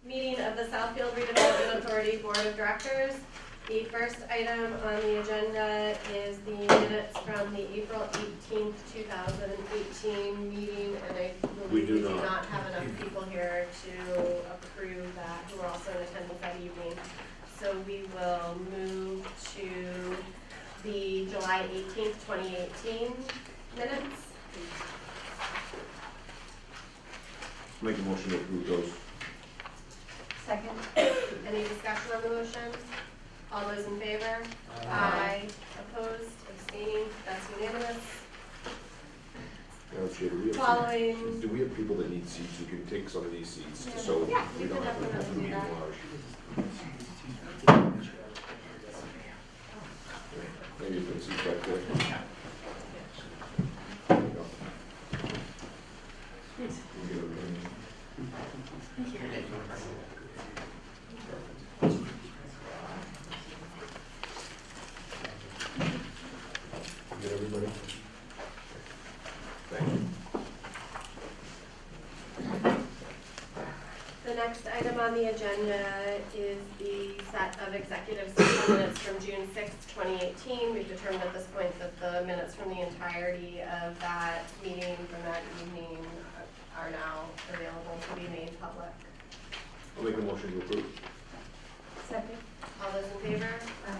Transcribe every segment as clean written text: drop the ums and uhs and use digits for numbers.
Meeting of the Southfield Redevelopment Authority Board of Directors. The first item on the agenda is the minutes from the April 18th, 2018 meeting, and I believe we do not have enough people here to approve that who are also in attendance that evening. So we will move to the July 18th, 2018 minutes. Make a motion to approve those. Second. Any discussion on the motion? All those in favor? Aye. Opposed? Abstaining? That's unanimous. Madam Chair, Following. do we have people that need seats? You can take some of these seats, Yeah. so Yeah, we we don't can have to definitely have the do meeting that. large. Maybe you put seats back there. There you go. We'll get everybody. Get everybody. Thank you. The next item on the agenda is the set of executive session minutes from June 6th, 2018. We've determined at this point that the minutes from the entirety of that meeting from that evening are now available to be made public. I'll make a motion to approve. Second. All those in favor?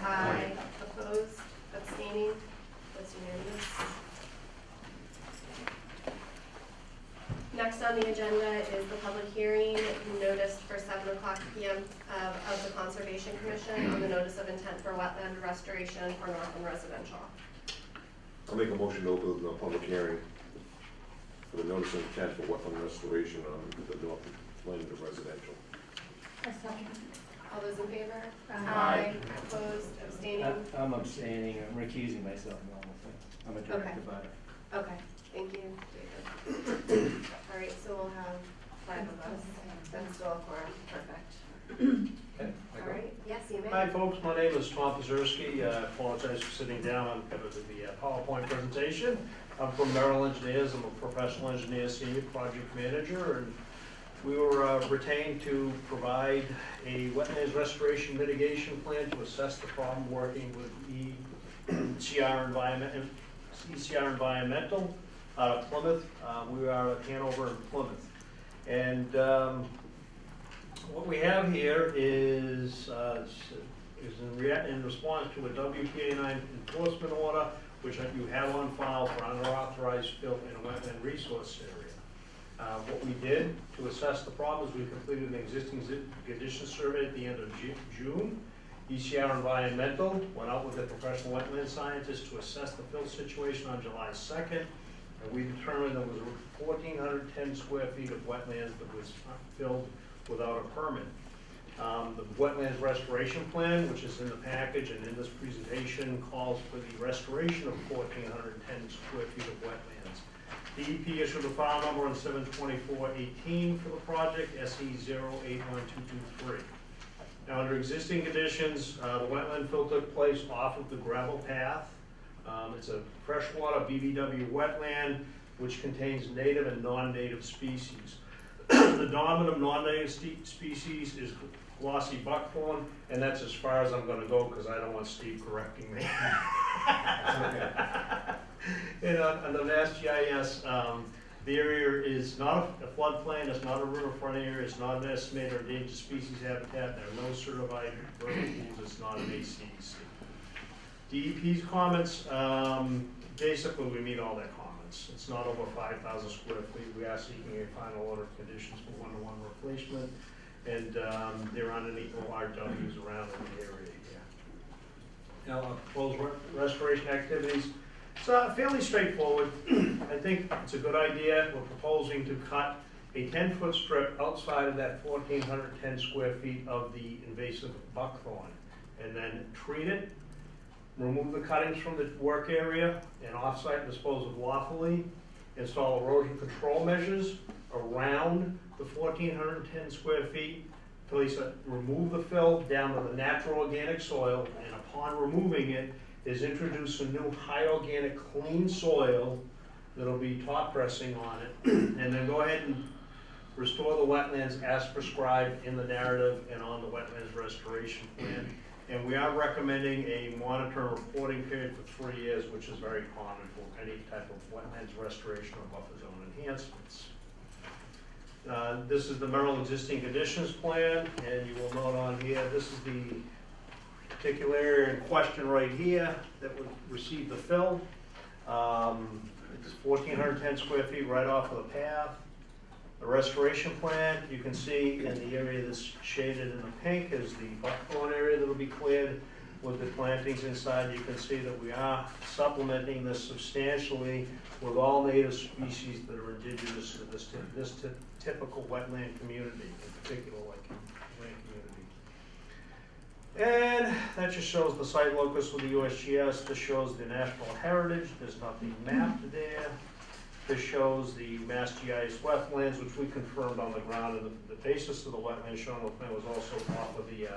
Aye. Opposed? Abstaining? That's unanimous. Next on the agenda is the public hearing noticed for 7:00 p.m. of the Conservation Commission on the notice of intent for wetland restoration for Northland Residential. I'll make a motion to open the public hearing for the notice of intent for wetland restoration on the Northland Residential. All those in favor? Aye. Opposed? Abstaining? I'm abstaining, I'm recusing myself from the whole thing. I'm a direct abutter. Okay, thank you, David. All right, so we'll have 5 of us. That's still a quorum. Perfect. Okay, All right, yes, you may. Hi folks, my name is Tom Pazerski. I apologize for sitting down. I'm going to do the PowerPoint presentation. I'm from Merrill Engineers. I'm a professional engineer, senior project manager, and we were retained to provide a wetlands restoration mitigation plan to assess the problem working with ECR Environmental out of Plymouth. We are at Hanover and Plymouth. And what we have here is in response to a WPA 9 enforcement order, which you have on file for unauthorized fill in a wetland resource area. What we did to assess the problem is we completed an existing condition survey at the end of June. ECR Environmental went out with a professional wetland scientist to assess the fill situation on July 2nd. And we determined there was 1,410 square feet of wetlands that was filled without a permit. The wetlands restoration plan, which is in the package and in this presentation, calls for the restoration of 1,410 square feet of wetlands. DEP issued a file number on 7/24/18 for the project, SE 081223. Now, under existing conditions, the wetland fill took place off of the gravel path. It's a freshwater BVW wetland which contains native and non-native species. The dominant non-native species is glossy buckthorn, and that's as far as I'm going to go because I don't want Steve correcting me. And on the Mass GIS, the area is not a floodplain, it's not a riverfront area, it's not an estimated or endangered species habitat, there are no certified vernal pools, it's not an ACEC. DEP's comments, basically we meet all their comments. It's not over 5,000 square feet. We are seeking a final order of conditions for 1-to-1 replacement, and there aren't any ORWs around in the area here. Now, proposed restoration activities. It's fairly straightforward. I think it's a good idea. We're proposing to cut a 10-foot strip outside of that 1,410 square feet of the invasive buckthorn, and then treat it, remove the cuttings from the work area, and off-site dispose of lawfully, install erosion control measures around the 1,410 square feet, remove the fill down to the natural organic soil, and upon removing it, is introduce some new high organic clean soil that'll be top dressing on it, and then go ahead and restore the wetlands as prescribed in the narrative and on the wetlands restoration plan. And we are recommending a monitor and reporting period for 3 years, which is very common for any type of wetlands restoration or buffer zone enhancements. This is the Merrill existing conditions plan, and you will note on here, this is the particular area in question right here that would receive the fill. It's 1,410 square feet right off of the path. The restoration plan, you can see in the area that's shaded in the pink is the buckthorn area that will be cleared with the plantings inside. You can see that we are supplementing this substantially with all native species that are indigenous to this typical wetland community, in particular like wetland community. And that just shows the site locus with the USGS. This shows the national heritage. There's nothing mapped there. This shows the Mass GIS wetlands, which we confirmed on the ground, and the basis of the wetland shown on the plan was also off of the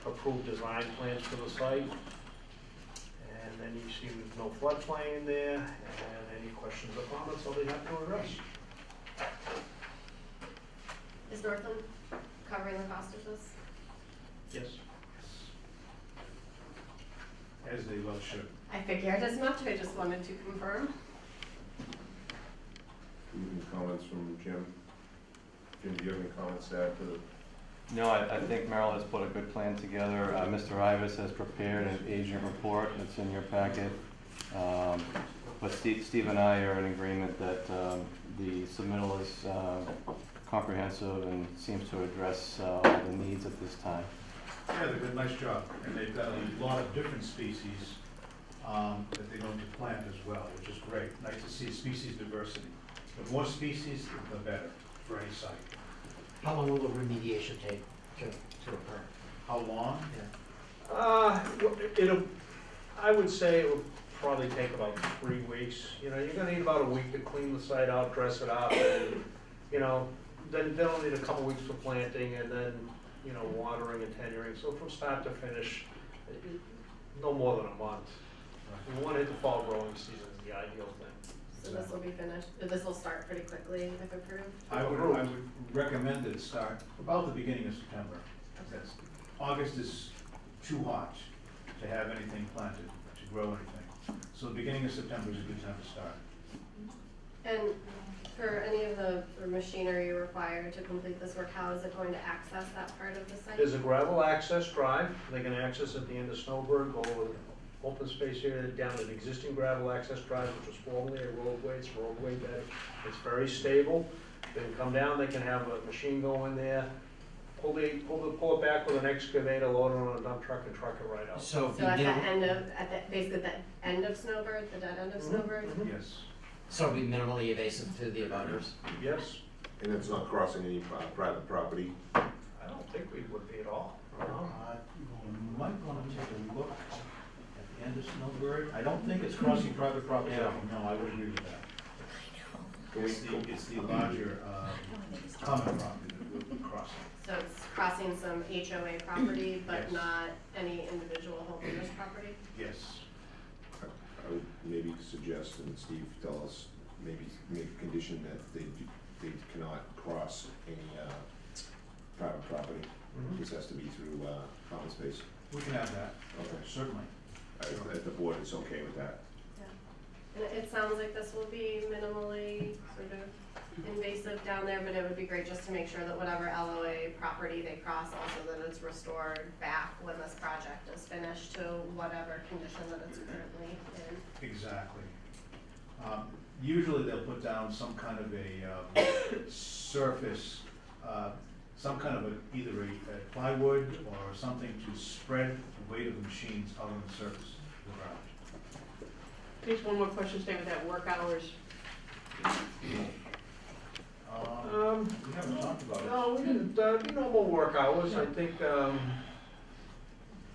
approved design plans for the site. And then you see there's no floodplain there, and any questions or comments I'll be happy to address. Is Northland covering the cost of this? Yes. As they well should. I figured as much, I just wanted to confirm. Any comments from Jim? Jim, do you have any comments to add to the? No, I think Merrill has put a good plan together. Mr. Ivas has prepared an agent report that's in your packet. But Steve and I are in agreement that the submittal is comprehensive and seems to address all the needs at this time. Yeah, they did a nice job, and they've got a lot of different species that they're going to plant as well, which is great. Nice to see species diversity. The more species, the better for any site. How long will the remediation take to occur? How long? I would say it would probably take about 3 weeks. You know, you're gonna need about a week to clean the site out, dress it up, and, you know, then they'll need a couple weeks for planting, and then, you know, watering and tenuring. So from start to finish, no more than a month. We want to hit the fall growing season is the ideal thing. So this will be finished, this will start pretty quickly if approved? I would recommend it start about the beginning of September. That's, August is too hot to have anything planted, to grow anything. So the beginning of September is a good time to start. And for any of the machinery required to complete this work, how is it going to access that part of the site? There's a gravel access drive. They can access at the end of Snowbird, go over the open space area down an existing gravel access drive, which was formerly a roadway. It's a roadway bed. It's very stable. They can come down, they can have a machine go in there, pull it back with an excavator, load it on a dump truck, and truck it right out. So So at the end of, basically the end of Snowbird, the dead end of Snowbird? Yes. So it'll be minimally invasive to the abutters? Yes. And it's not crossing any private property? I don't think we would be at all. You might want to take a look at the end of Snowbird. I don't think it's crossing private property. Yeah. No, I would agree with that. Can we, It's the larger common property that will be crossing. So it's crossing some HOA property, but Yes. not any individual homeowner's property? Yes. I would maybe suggest, and Steve tell us, maybe make a condition that they cannot cross any private property. This has to be through common space. We can have that, Okay. certainly. If the board is okay with that. And it sounds like this will be minimally sort of invasive down there, but it would be great just to make sure that whatever LOA property they cross, also that it's restored back when this project is finished to whatever condition that it's currently in. Exactly. Usually they'll put down some kind of a surface, some kind of either a plywood or something to spread the weight of the machines out on the surface of the garage. Just one more question, staying with that, work hours. We haven't talked about it. No, we didn't, normal work hours, I think,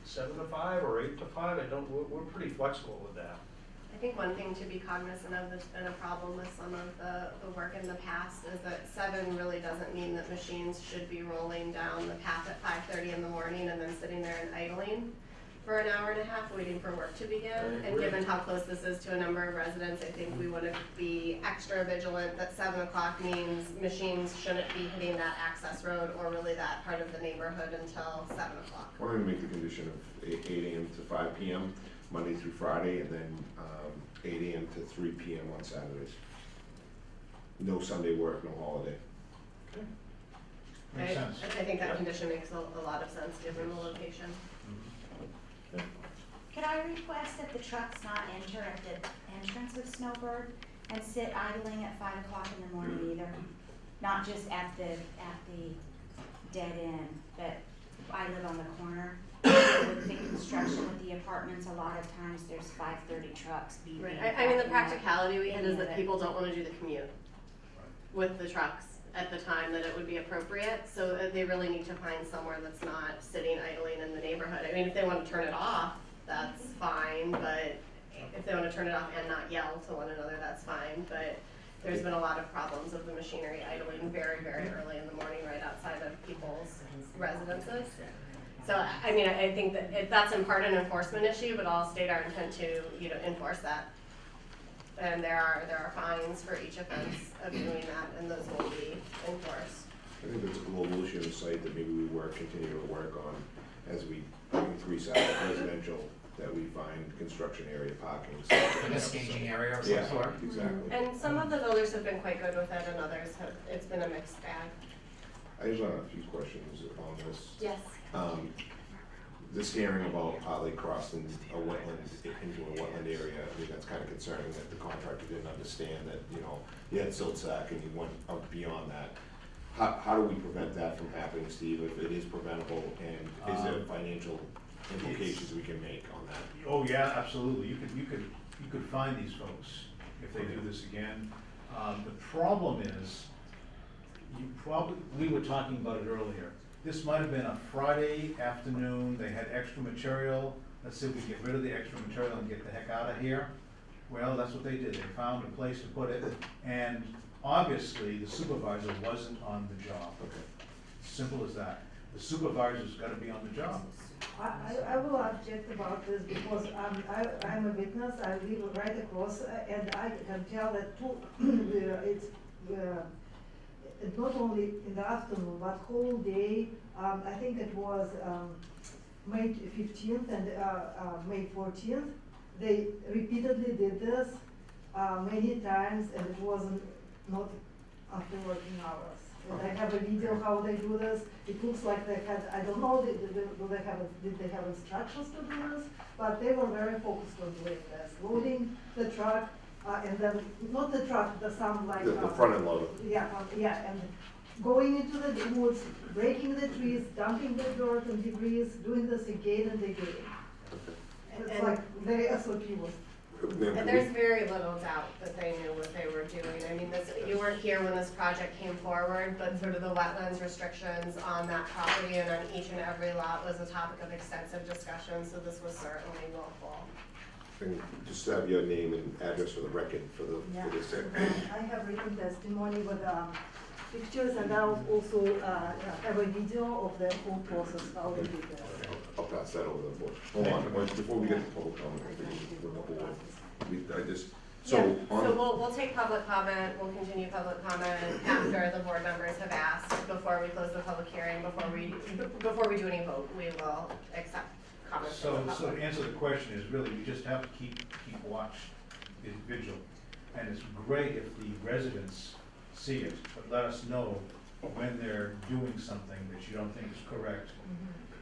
7 to 5 or 8 to 5, we're pretty flexible with that. I think one thing to be cognizant of that's been a problem with some of the work in the past is that 7 really doesn't mean that machines should be rolling down the path at 5:30 in the morning and then sitting there and idling. for an hour and a half waiting for work to begin. I And agree. given how close this is to a number of residents, I think we want to be extra vigilant that 7 o'clock means machines shouldn't be hitting that access road or really that part of the neighborhood until 7 o'clock. Why don't we make the condition of 8 AM to 5 PM, Monday through Friday, and then 8 AM to 3 PM on Saturdays. No Sunday work, no holiday. Makes sense. I think that condition makes a lot of sense given the location. Could I request that the trucks not enter at the entrance of Snowbird and sit idling at 5 o'clock in the morning either? Not just at the dead end, but I live on the corner. With the construction with the apartments, a lot of times there's 5:30 trucks beeping. Right, I mean, the backing up. practicality we had is that Yeah. people don't wanna do the commute with the trucks at the time that it would be appropriate, so they really need to find somewhere that's not sitting idling in the neighborhood. I mean, if they wanna turn it off, that's fine, but if they wanna turn it off and not yell to one another, that's fine, but there's been a lot of problems of the machinery idling very, very early in the morning right outside of people's residences. So, I mean, I think that that's in part an enforcement issue, but I'll state our intent to, enforce that. And there are fines for each offense of doing that, and those will be enforced. I think there's a global issue in sight that maybe we continue to work on as we increase our residential, that we find construction area parking. Like a staging area or some Yeah, sort. exactly. And some of the builders have been quite good with it, and others have, it's been a mixed bag. I just have a few questions on this. Yes. This hearing about how they crossed into a wetland area, I mean, that's kind of concerning that the contractor didn't understand that, you had silt sack and you went up beyond that. How do we prevent that from happening, Steve, if it is preventable, and is there financial implications we can make on that? Oh, yeah, absolutely. You could find these folks if they do this again. The problem is, we were talking about it earlier. This might have been a Friday afternoon, they had extra material, let's see if we get rid of the extra material and get the heck out of here. Well, that's what they did, they found a place to put it, and obviously, the supervisor wasn't on the job. Okay. Simple as that. The supervisor's gotta be on the job. I will object about this because I'm a witness, I live right across, and I can tell that it's not only in the afternoon, but whole day. I think it was May 15th and May 14th. They repeatedly did this many times, and it wasn't not after working hours. And I have a video how they do this. It looks like they had, I don't know, did they have instructions to do this? But they were very focused on doing this, loading the truck, and then, not the truck, the some like. The front end loader. Yeah, and going into the woods, breaking the trees, dumping the dirt and debris, doing this again and again. It's And- like their SOP was. And there's very little doubt that they knew what they were doing. I mean, you weren't here when this project came forward, but sort of the wetlands restrictions on that property and on each and every lot was a topic of extensive discussion, so this was certainly willful. And just have your name and address for the record for this. I have written testimony with pictures, and I also have a video of the whole process, how they did this. I'll pass that over to the board. Hold on, before we get to public comment, I think we need to put the board. So we'll take public comment, we'll continue public comment after the board members have asked, before we close the public hearing, before we do any vote, we will accept comments from the So to public. answer the question is really, we just have to keep watch, be vigilant. And it's great if the residents see it, but let us know when they're doing something that you don't think is correct.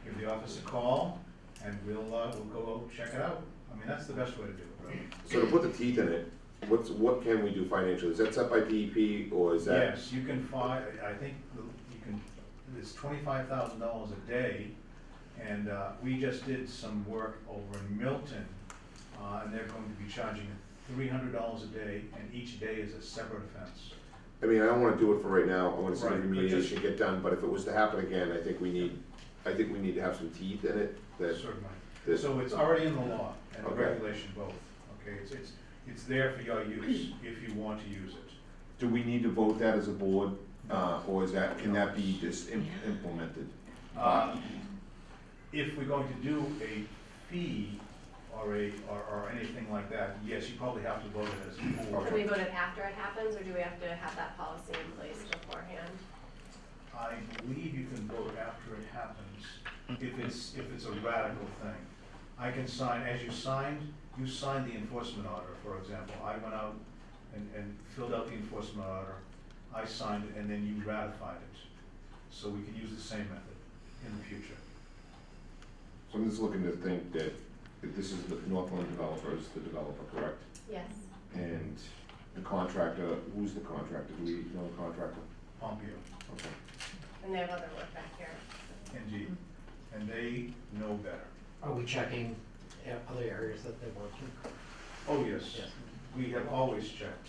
Give the office a call, and we'll go out, check it out. I mean, that's the best way to do it, really. So to put the teeth in it, what can we do financially? Is that set by DEP or is that? Yes, you can I think you can, it's $25,000 a day, and we just did some work over in Milton, and they're going to be charging $300 a day, and each day is a separate offense. I mean, I don't wanna do it for right now, I wanna see the Right, but just- remediation get done, but if it was to happen again, I think we need to have some teeth in it, that. Certainly. that- So it's already in the law and the Okay. regulation both, okay? It's there for your use, if you want to use it. Do we need to vote that as a board, or can that be just implemented? If we're going to do a fee or or anything like that, yes, you probably have to vote it as a board. Can we vote it after it happens, or do we have to have that policy in place beforehand? I believe you can vote after it happens, if it's a radical thing. I can sign, as you signed the enforcement order, for example. I went out and filled out the enforcement order, I signed it, and then you ratified it. So we can use the same method in the future. So I'm just looking to think that this is the Northland developer, is the developer, correct? Yes. And the contractor, who's the contractor? Do we know the contractor? Pompeo, Okay. And they have other work back here. indeed, and they know better. Are we checking other areas that they work in? Oh, yes. Yes. We have always checked.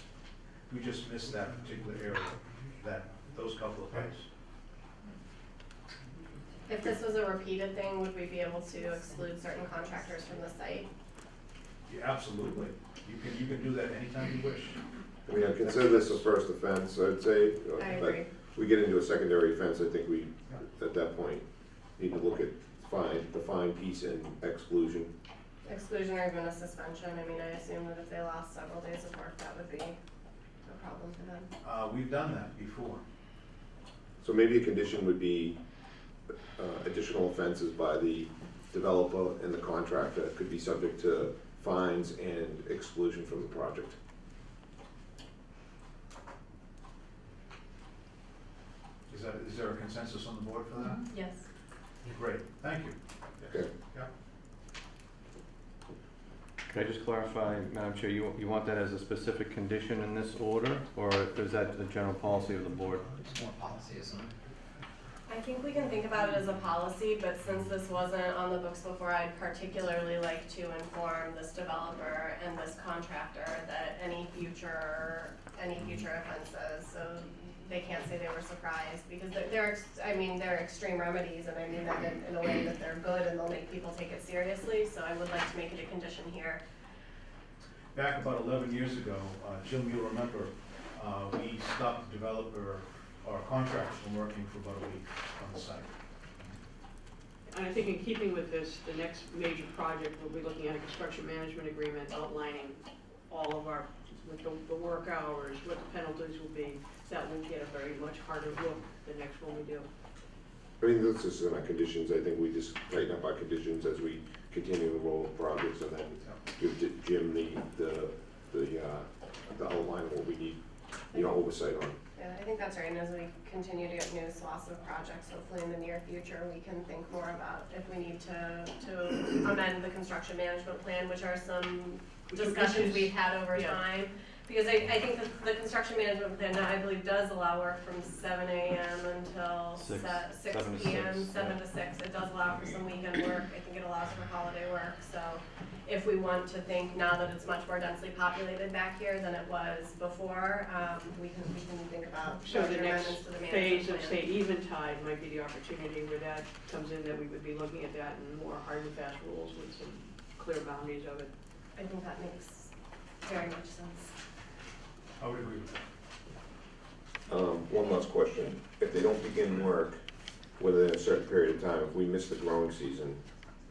We just missed that particular area, those couple of days. If this was a repeated thing, would we be able to exclude certain contractors from the site? Yeah, absolutely. You can do that anytime you wish. I mean, I consider this a first offense, I'd say. I but agree. we get into a secondary offense, I think we, at that point, need to look at the fine piece and exclusion. Exclusion or even a suspension. I mean, I assume that if they lost several days of work, that would be a problem for them. We've done that before. So maybe a condition would be additional offenses by the developer and the contractor could be subject to fines and exclusion from the project. Is there a consensus on the board for that? Yes. Great, thank you. Okay. Yeah. Can I just clarify, Madam Chair, you want that as a specific condition in this order, or is that the general policy of the board? It's more policy, isn't it? I think we can think about it as a policy, but since this wasn't on the books before, I'd particularly like to inform this developer and this contractor that any future offenses, so they can't say they were surprised, because they're extreme remedies, and I mean that in a way that they're good and they'll make people take it seriously, so I would like to make it a condition here. Back about 11 years ago, Jim, you'll remember, we stopped the developer or contractors from working for about a week on the site. And I think in keeping with this, the next major project, we'll be looking at a construction management agreement outlining all of our, with the work hours, what the penalties will be. That will get a very much harder look the next one we do. I mean, this is in our conditions, I think we just tighten up our conditions as we continue to roll projects and then give Jim the outline of what we need, oversight on. Yeah, I think that's right, and as we continue to get new swaths of projects, hopefully in the near future, we can think more about if we need to amend the construction management plan, which are some discussions we've had over time. Because I think the construction management plan, I believe, does allow work from 7 a.m. until 6 p.m., 7 to 6. It does allow for some weekend work. I think it allows for holiday work. So if we want to think now that it's much more densely populated back here than it was before, we can think about So the next amendments to the phase management of, plan. say, Eventide might be the opportunity where that comes in, that we would be looking at that and more hard and fast rules with some clear boundaries of it. I think that makes very much sense. I would agree with that. One last question. If they don't begin work within a certain period of time, if we miss the growing season,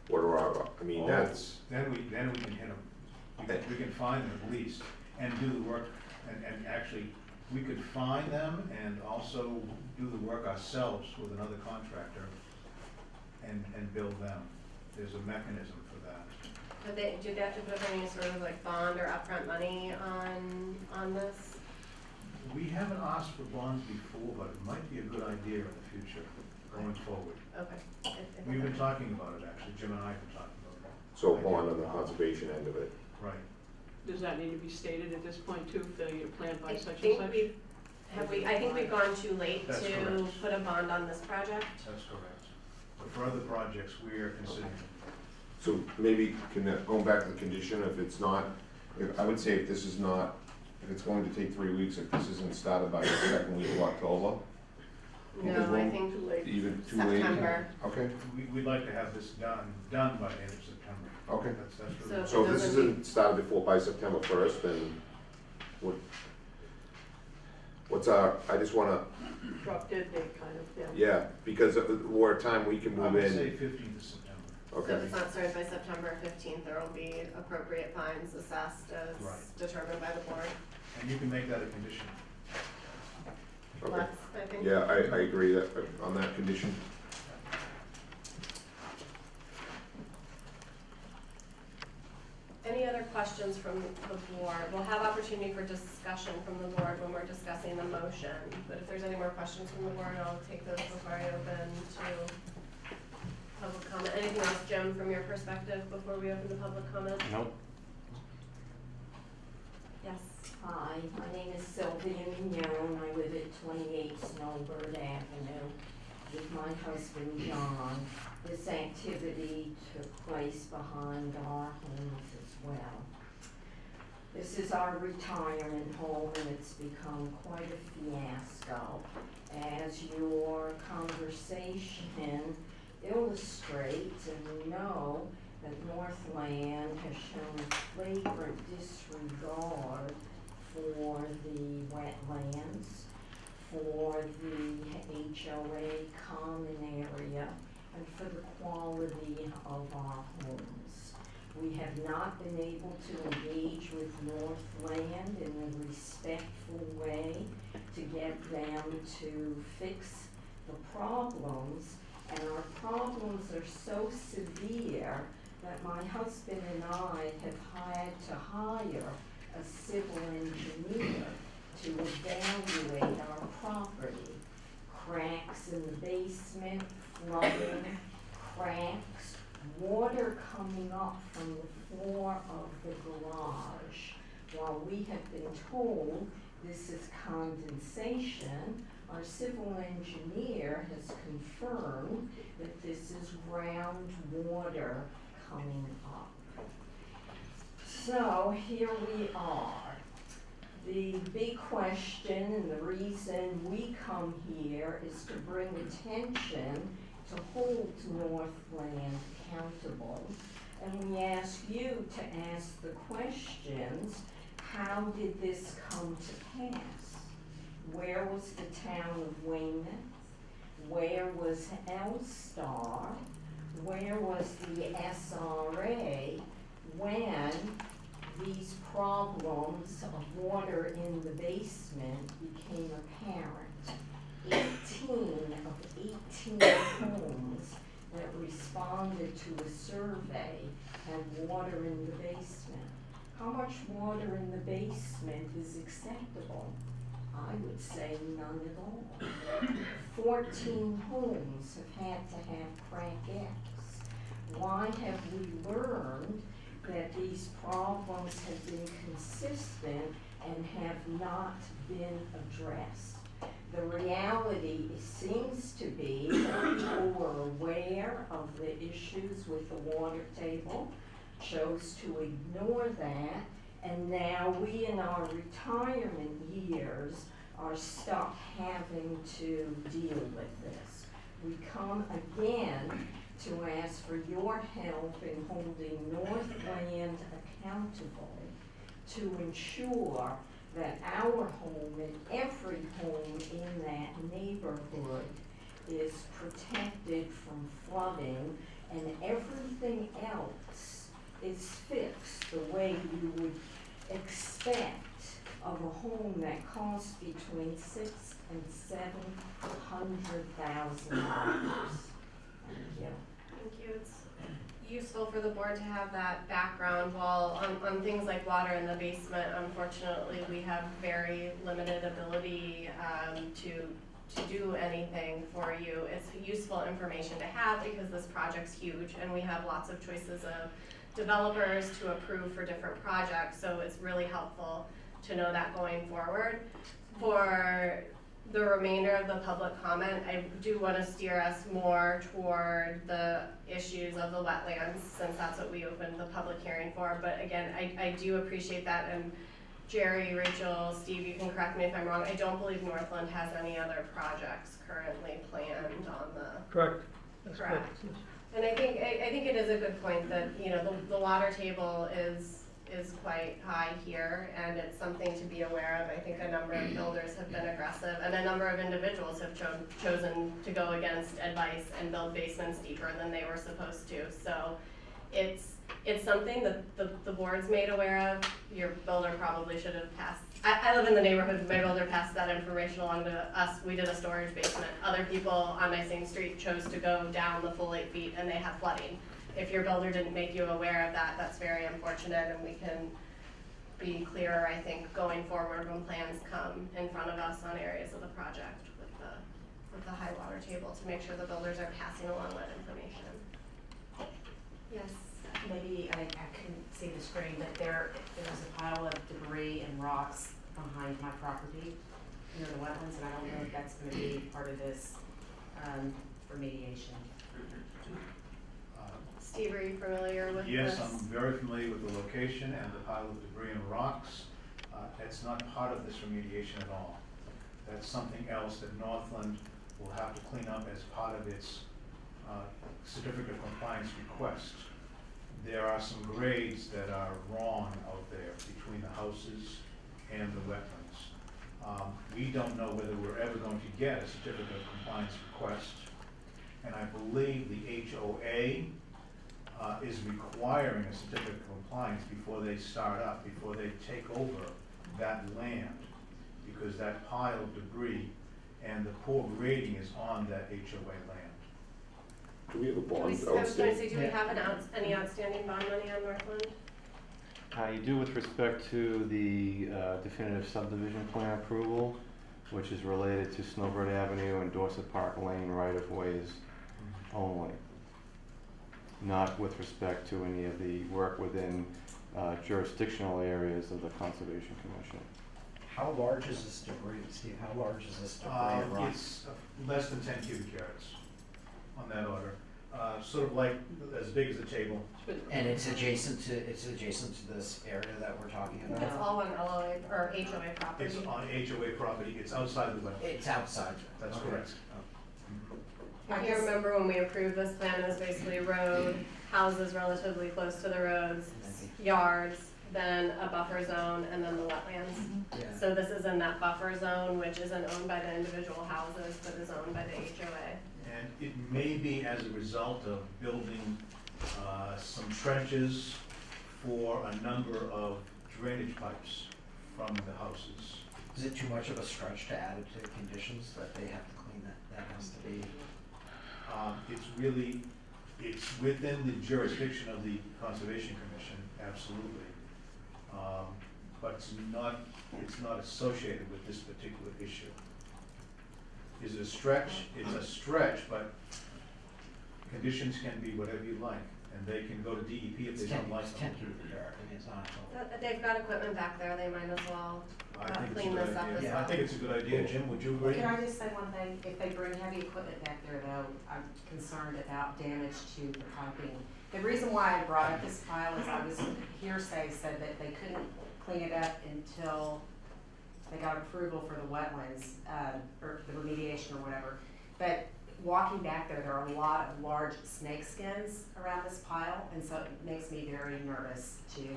what are our, I mean, that's, Then we can hit them. We can fine them at least and do the work, and actually, we could fine them and also do the work ourselves with another contractor and bill them. There's a mechanism for that. But do they have to put any sort of like bond or upfront money on this? We haven't asked for bonds before, but it might be a good idea in the future, going forward. Okay. We've been talking about it, actually, Jim and I have been talking about it. so bond on the conservation end of it. Right. Does that need to be stated at this point too, failure to plan by I such and think such? I think we've gone too late That's to correct. put a bond on this project. That's correct. But for other projects, we are considering. So maybe, going back to the condition, if it's not, I would say if this is not, if it's going to take 3 weeks, if this isn't started by the second week of October, No, I think Too late. even too late? September. Okay, We'd like to have this done by the end of September. okay. That's really. So if this isn't started by September 1st, then what's our, I just wanna, Drop dead date kind of, yeah. yeah, because we're a time we can I move would in. say 15th of September. So if Okay, it's not served by September 15th, there will be appropriate fines assessed as Right. determined by the board. And you can make that a condition. okay. Let's, I think. Yeah, I agree that, on that condition. Any other questions from the board? We'll have opportunity for discussion from the board when we're discussing the motion. But if there's any more questions from the board, I'll take those before I open to public comment. Anything else, Jim, from your perspective before we open to public comment? Nope. Yes. Hi, my name is Sylvia Mignon. I live at 28 Snowbird Avenue with my husband John. This activity took place behind our homes as well. This is our retirement home and it's become quite a fiasco. As your conversation illustrates, and we know that Northland has shown flagrant disregard for the wetlands, for the HOA common area, and for the quality of our homes. We have not been able to engage with Northland in a respectful way to get them to fix the problems, and our problems are so severe that my husband and I have had to hire a civil engineer to evaluate our property. Cracks in the basement, flooding, cracks, water coming up from the floor of the garage. While we have been told this is condensation, our civil engineer has confirmed that this is groundwater coming up. So here we are. The big question and the reason we come here is to bring attention to hold Northland accountable. And we ask you to ask the questions, how did this come to pass? Where was the town of Weymouth? Where was L-Star? Where was the SRA when these problems of water in the basement became apparent? 18 of 18 homes that responded to a survey had water in the basement. How much water in the basement is acceptable? I would say none at all. 14 homes have had to have crack X. Why have we learned that these problems have been consistent and have not been addressed? The reality seems to be that people were aware of the issues with the water table, chose to ignore that, and now we in our retirement years are stuck having to deal with this. We come again to ask for your help in holding Northland accountable to ensure that our home and every home in that neighborhood is protected from flooding and everything else is fixed the way you would expect of a home that costs between $600,000 and $700,000. Thank you. Thank you. It's useful for the board to have that background. While on things like water in the basement, unfortunately, we have very limited ability to do anything for you. It's useful information to have because this project's huge and we have lots of choices of developers to approve for different projects, so it's really helpful to know that going forward. For the remainder of the public comment, I do want to steer us more toward the issues of the wetlands, since that's what we opened the public hearing for. But again, I do appreciate that, and Jerry, Rachel, Steve, you can correct me if I'm wrong, I don't believe Northland has any other projects currently planned on the... Correct. That's correct. And I think it is a good point that, you know, the water table is is quite high here, and it's something to be aware of. I think a number of builders have been aggressive, and a number of individuals have chosen to go against advice and build basements deeper than they were supposed to. So it's something that the board's made aware of. Your builder probably should have passed. I live in the neighborhood, my builder passed that information along to us. We did a storage basement. Other people on my same street chose to go down the full 8 feet and they had flooding. If your builder didn't make you aware of that, that's very unfortunate, and we can be clearer, I think, going forward when plans come in front of us on areas of the project with the high water table to make sure the builders are passing along that information. Yes. Maybe I couldn't see the screen, but there's a pile of debris and rocks behind my property near the wetlands, and I don't know if that's gonna be part of this, remediation. Steve, are you familiar with this? Yes, I'm very familiar with the location and the pile of debris and rocks. It's not part of this remediation at all. That's something else that Northland will have to clean up as part of its certificate of compliance request. There are some grades that are wrong out there between the houses and the wetlands. We don't know whether we're ever going to get a certificate of compliance request, and I believe the HOA is requiring a certificate of compliance before they start up, before they take over that land, because that pile of debris and the poor grading is on that HOA land. Do we have a I bond was going to say, outstanding? do we have any outstanding bond money on Northland? You do with respect to the definitive subdivision plan approval, which is related to Snowbird Avenue and Dorset Park Lane right-of-ways only, not with respect to any of the work within jurisdictional areas of the Conservation Commission. How large is this debris, Steve? How large is this debris and rock? It's less than 10 cubic yards on that order. Sort of like as big as a table. And it's adjacent to this area that we're talking about? It's all on LOA or HOA property. It's on HOA property, it's outside the wetland. It's outside. That's Okay. correct. If you remember when we approved this plan, it was basically road, houses relatively close to the roads, yards, then a buffer zone, and then the wetlands. Yeah. So this is in that buffer zone, which isn't owned by the individual houses, but is owned by the HOA. And it may be as a result of building some trenches for a number of drainage pipes from the houses. Is it too much of a stretch to add it to conditions that they have to clean that? That has to be. It's within the jurisdiction of the Conservation Commission, absolutely. But it's not associated with this particular issue. Is it a stretch? It's a stretch, but conditions can be whatever you like, and they can go to DEP if they don't like It's them. 10 cubic yard, I mean, it's not. They've got equipment back there, they might as well I think it's a clean good this up as idea. well. I think it's a good idea. Jim, would you agree? Can I just say one thing? If they bring heavy equipment back there though, I'm concerned about damage to the piping. The reason why I brought up this pile is I was hearsay said that they couldn't clean it up until they got approval for the wetlands, or the remediation or whatever. But walking back there are a lot of large snake skins around this pile, and so it makes me very nervous to see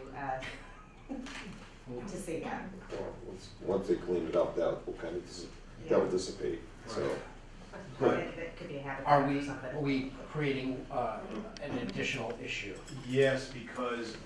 that. Well, once they clean it up, that will kind of, that will dissipate, so. It could be a habitat Are or something. we creating an additional issue? Yes, because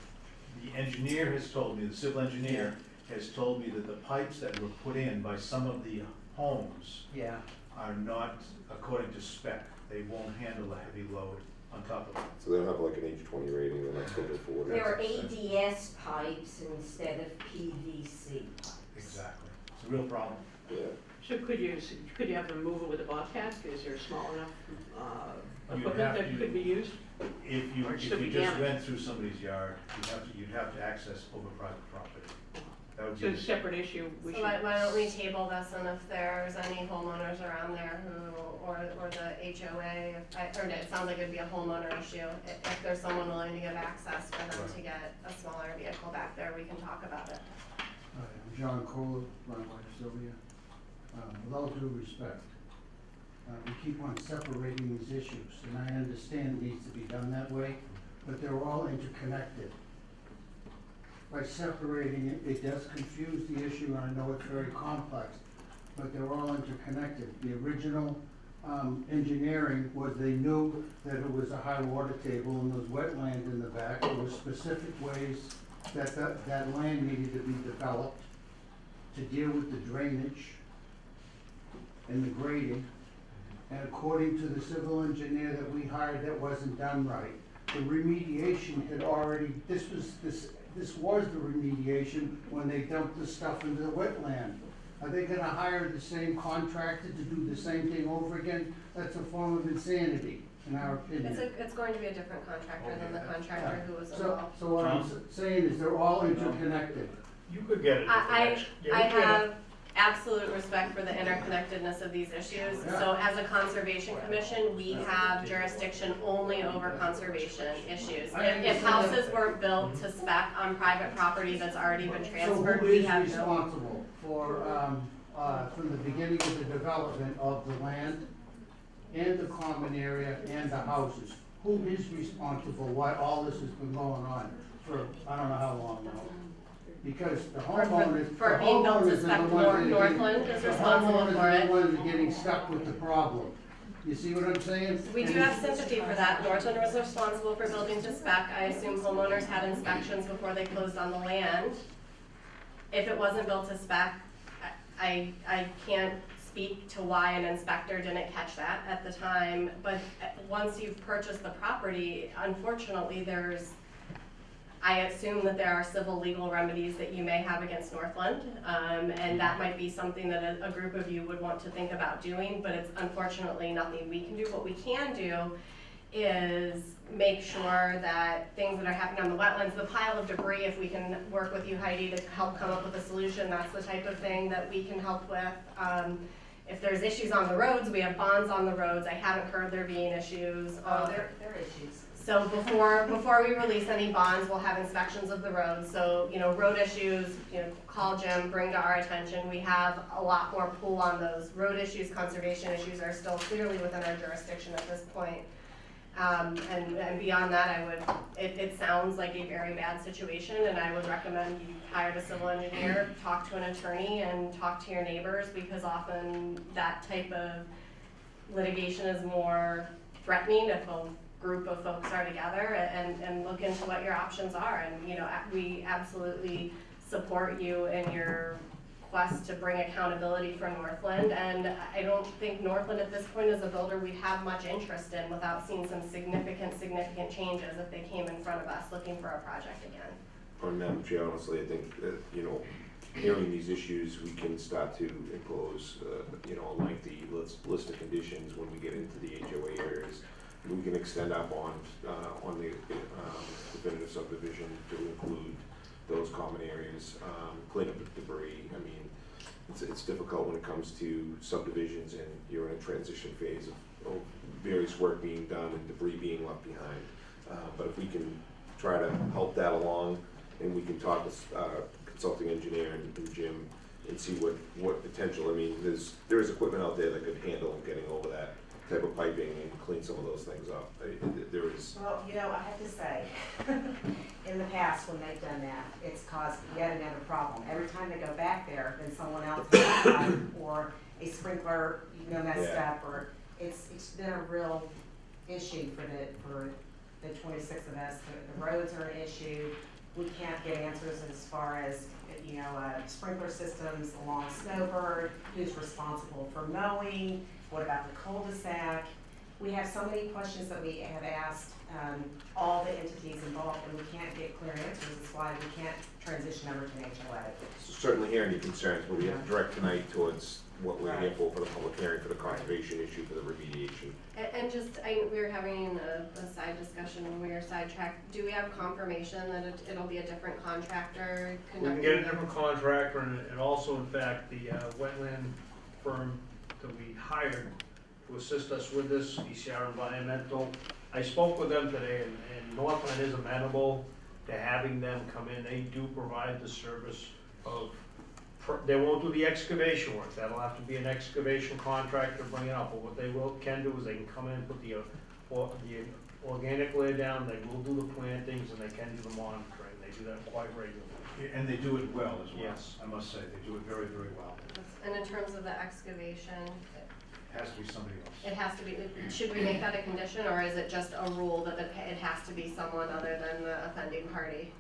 the engineer has told me, the civil engineer has told me that the pipes that were put in by some of the homes Yeah. are not according to spec. They won't handle a heavy load on top of it. So they don't have like an H20 rating, they're not scheduled for what. They were ADS pipes instead of PVC pipes. Exactly. It's a real problem. Yeah. So could you have them move it with a bobcat? Is there small enough You'd equipment have that to- could be used? If you Or should just we damage? went through somebody's yard, you'd have to access over private property. That would So be. it's a separate issue. We So should. why don't we table this, and if there's any homeowners around there who, or the HOA, or it sounds like it'd be a homeowner issue. If there's someone willing to give access for them to get a smaller vehicle back there, we can talk about it. I'm John Cole, my wife Sylvia. With all due respect, we keep on separating these issues, and I understand it needs to be done that way, but they're all interconnected. by separating it, it does confuse the issue, and I know it's very complex, but they're all interconnected. The original engineering was they knew that it was a high water table and there was wetland in the back. There were specific ways that land needed to be developed to deal with the drainage and the grading. And according to the civil engineer that we hired, that wasn't done right. The remediation had already, this was the remediation when they dumped the stuff into the wetland. Are they gonna hire the same contractor to do the same thing over again? That's a form of insanity, in our opinion. It's going to be a different contractor than the contractor who was involved. So what I'm saying is they're all interconnected. You could get it. I have absolute respect for the interconnectedness of these issues. Yeah. So as a conservation commission, we have jurisdiction only over conservation issues. If houses weren't built to spec on private property that's already been transferred, So who we is have no. responsible for, from the beginning of the development of the land and the common area and the houses? Who is responsible why all this has been going on for, I don't know how long now? Because the homeowners, For being built to spec, Northland is responsible for it. The ones that are getting stuck with the problem. You see what I'm saying? We do have sympathy for that. Northland was responsible for building to spec. I assume homeowners had inspections before they closed on the land. If it wasn't built to spec, I can't speak to why an inspector didn't catch that at the time, but once you've purchased the property, unfortunately, I assume that there are civil legal remedies that you may have against Northland, and that might be something that a group of you would want to think about doing, but it's unfortunately nothing we can do. What we can do is make sure that things that are happening on the wetlands, the pile of debris, if we can work with you, Heidi, to help come up with a solution, that's the type of thing that we can help with. If there's issues on the roads, we have bonds on the roads. I haven't heard there being issues. There are issues. So before we release any bonds, we'll have inspections of the roads. So, road issues, call Jim, bring to our attention. We have a lot more pull on those. Road issues, conservation issues are still clearly within our jurisdiction at this point. And beyond that, it sounds like a very bad situation, and I would recommend you hire a civil engineer, talk to an attorney, and talk to your neighbors, because often that type of litigation is more threatening if a group of folks are together, and look into what your options are. And we absolutely support you in your quest to bring accountability for Northland, and I don't think Northland at this point as a builder we'd have much interest in without seeing some significant changes if they came in front of us looking for a project again. On Madam Chair, honestly, I think that, hearing these issues, we can start to impose, a lengthy list of conditions when we get into the HOA areas. We can extend our bond on the definitive subdivision to include those common areas, clean up the debris. I mean, it's difficult when it comes to subdivisions and you're in a transition phase of various work being done and debris being left behind. But if we can try to help that along, and we can talk with consulting engineer and Jim and see what potential, I mean, there is equipment out there that could handle getting over that type of piping and clean some of those things up. There is. Well, I have to say, in the past, when they've done that, it's caused yet another problem. Every time they go back there, then someone else has a pipe or a sprinkler, messed up, or it's been a real issue for the 26 of us. The roads are an issue. We can't get answers as far as sprinkler systems along Snowbird, who's responsible for mowing, what about the cul-de-sac? We have so many questions that we have asked all the entities involved, and we can't get clear answers. That's why we can't transition over to an HOA. Certainly hearing your concerns, but we have to direct tonight towards what we're here for the public hearing, for the conservation issue, for the remediation. And we were having a side discussion when we were sidetracked. Do we have confirmation that it'll be a different contractor conducting? We can get a different contractor, and also, in fact, the wetland firm that we hired to assist us with this, ECR Environmental. I spoke with them today, and Northland is amenable to having them come in. They do provide the service of, they won't do the excavation work. That'll have to be an excavation contractor bring it up. But what they can do is they can come in and put the organic layer down. They will do the plantings, and they can do the monitoring. They do that quite regularly. And they do it well as well. Yes. I must say, they do it very, very well. And in terms of the excavation, It has to be somebody else. it has to be, should we make that a condition, or is it just a rule that it has to be someone other than the offending party?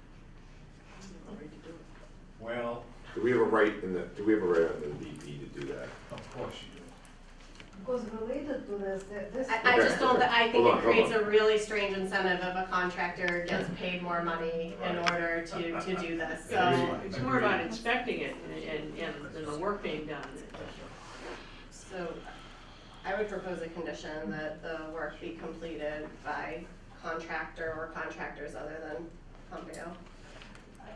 Well, Do we have a right on the DP to do that? of course you do. Because related to this, I just don't, I think Hold it on, creates hold a really strange incentive if a contractor gets paid more money in order to do this, so. It's more about inspecting it and the work being done. So I would propose a condition that the work be completed by contractor or contractors other than Pompeo.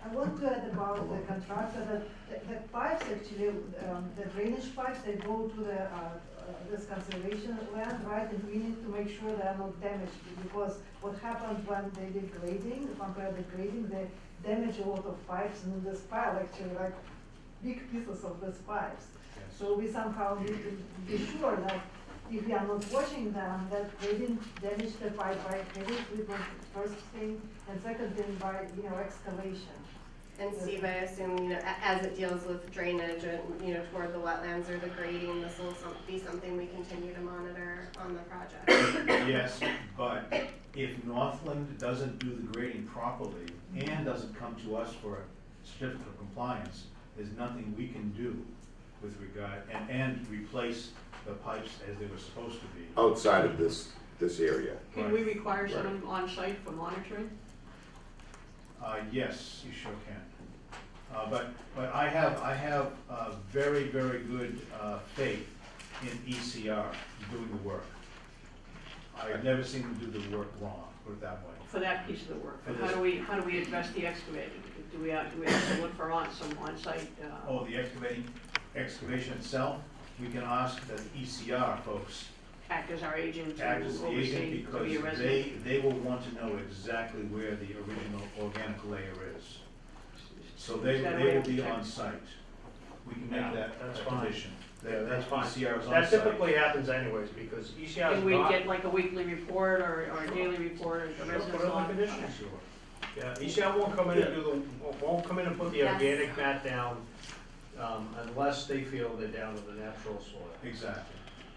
I want to add about the contractor, that the pipes actually, the drainage pipes, they go to the, this conservation land, right? And we need to make sure they are not damaged, because what happened when they did grading, compared to grading, they damaged a lot of pipes, and this pile actually, like, big pieces of these pipes. So we somehow need to be sure that if we are not washing them, that they didn't damage the pipe by heavy treatment, first thing, and second thing by, excavation. And Steve, I assume, as it deals with drainage and, toward the wetlands or the grading, this will be something we continue to monitor on the project. Yes, but if Northland doesn't do the grading properly and doesn't come to us for a certificate of compliance, there's nothing we can do with regard, and replace the pipes as they were supposed to be. Outside of this area. Can we require someone on site for monitoring? Yes, you sure can. But I have very, very good faith in ECR doing the work. I've never seen them do the work wrong, put it that way. For that piece of the work, For but this- how do we address the excavating? Do we have to look for some on-site? Oh, the excavation itself, we can ask that the ECR folks Act as our agent to act as the agent, oversee, to be a because resident? they will want to know exactly where the original organic layer is. So they Is that a way will to be protect- on site. We can Yeah, make that that's a fine. condition. Yeah, that's fine. ECR is on That site. typically happens anyways, because ECR is Can we not. get like a weekly report or a daily report of the Put residents it on on? conditions. Sure. Yeah, ECR won't come in and won't come in and put the Yes. organic mat down, unless they feel they're down to the natural soil. Exactly.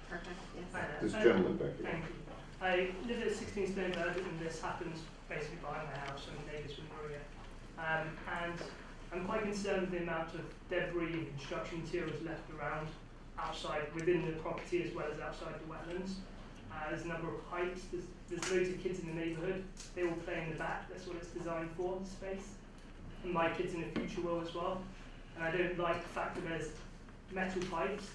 Perfect, yes. This gentleman back here. Thank you. I live at 16 Stone Road, and this happens basically behind my house and neighbours with Maria. And I'm quite concerned with the amount of debris and construction materials left around outside, within the property as well as outside the wetlands. There's a number of pipes, there's loads of kids in the neighbourhood, they all play in the back, that's what it's designed for, the space. And my kids in the future will as well. And I don't like the fact that there's metal pipes,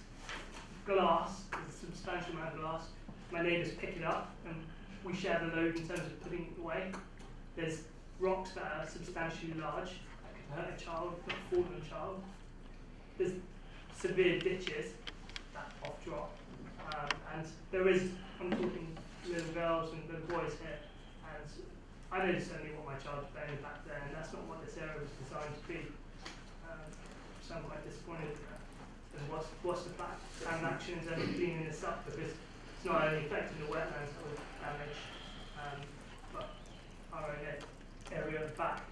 glass, there's a substantial amount of glass. My neighbours pick it up and we share the load in terms of putting it away. There's rocks that are substantially large, that could hurt a child, not a fallen child. There's severe ditches that off drop. And there is, I'm talking little girls and little boys here, and I know certainly what my child was playing back there, and that's not what this area was designed to be. So I'm quite disappointed in that. And what's the plan of action in terms of cleaning this up, because it's not only affecting the wetlands with damage, but our own area back.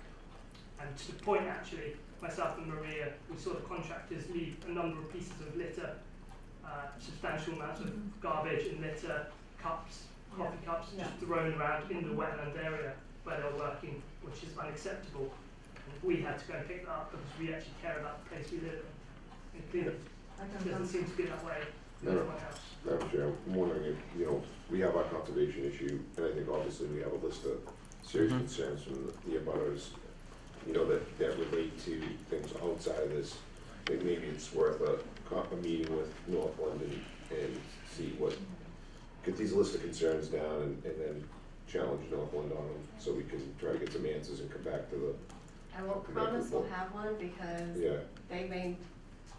And to the point actually, myself and Maria, we saw the contractors leave a number of pieces of litter, substantial amounts of garbage and litter, cups, coffee cups, just thrown around in the wetland area where they're working, which is unacceptable. And we had to go and pick that up because we actually care about the place we live in. And clearly, it doesn't seem to be that way in everyone else. Madam Chair, I'm wondering if, we have our conservation issue, and I think obviously we have a list of serious concerns from the abutters, that relate to things outside of this. I think maybe it's worth a meeting with Northland and see get these list of concerns down and then challenge Northland on them, so we can try to get some answers and come back to the. I won't promise we'll have one because they may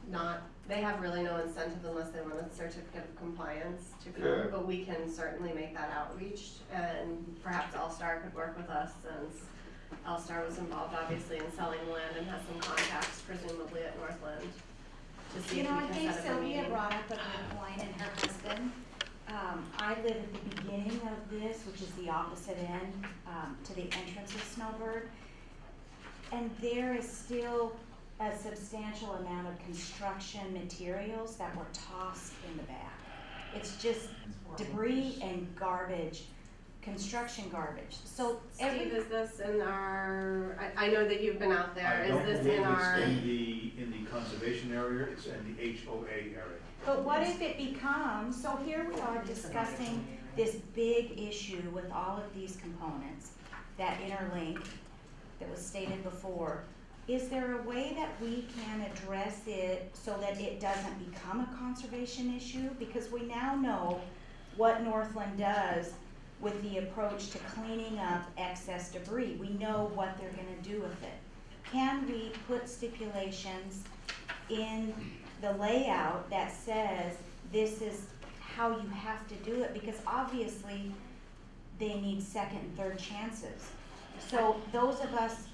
not, they have really no incentive unless they want a certificate of compliance to come, but we can certainly make that outreach, and perhaps All-Star could work with us since All-Star was involved obviously in selling land and has some contacts presumably at Northland to see if we I can think set up a Sylvia meeting. brought up a good point, and her husband. I live at the beginning of this, which is the opposite end, to the entrance of Snowbird. and there is still a substantial amount of construction materials that were tossed in the back. It's just debris and garbage, construction garbage. So Steve, is this in our, I know that you've been out there, I is don't this believe in our? it's in the conservation area, it's in the HOA area. But what if it becomes, so here we are discussing this big issue with all of these components that interlink, that was stated before. Is there a way that we can address it so that it doesn't become a conservation issue? Because we now know what Northland does with the approach to cleaning up excess debris. We know what they're gonna do with it. Can we put stipulations in the layout that says this is how you have to do it? Because obviously they need second and third chances. So those of us,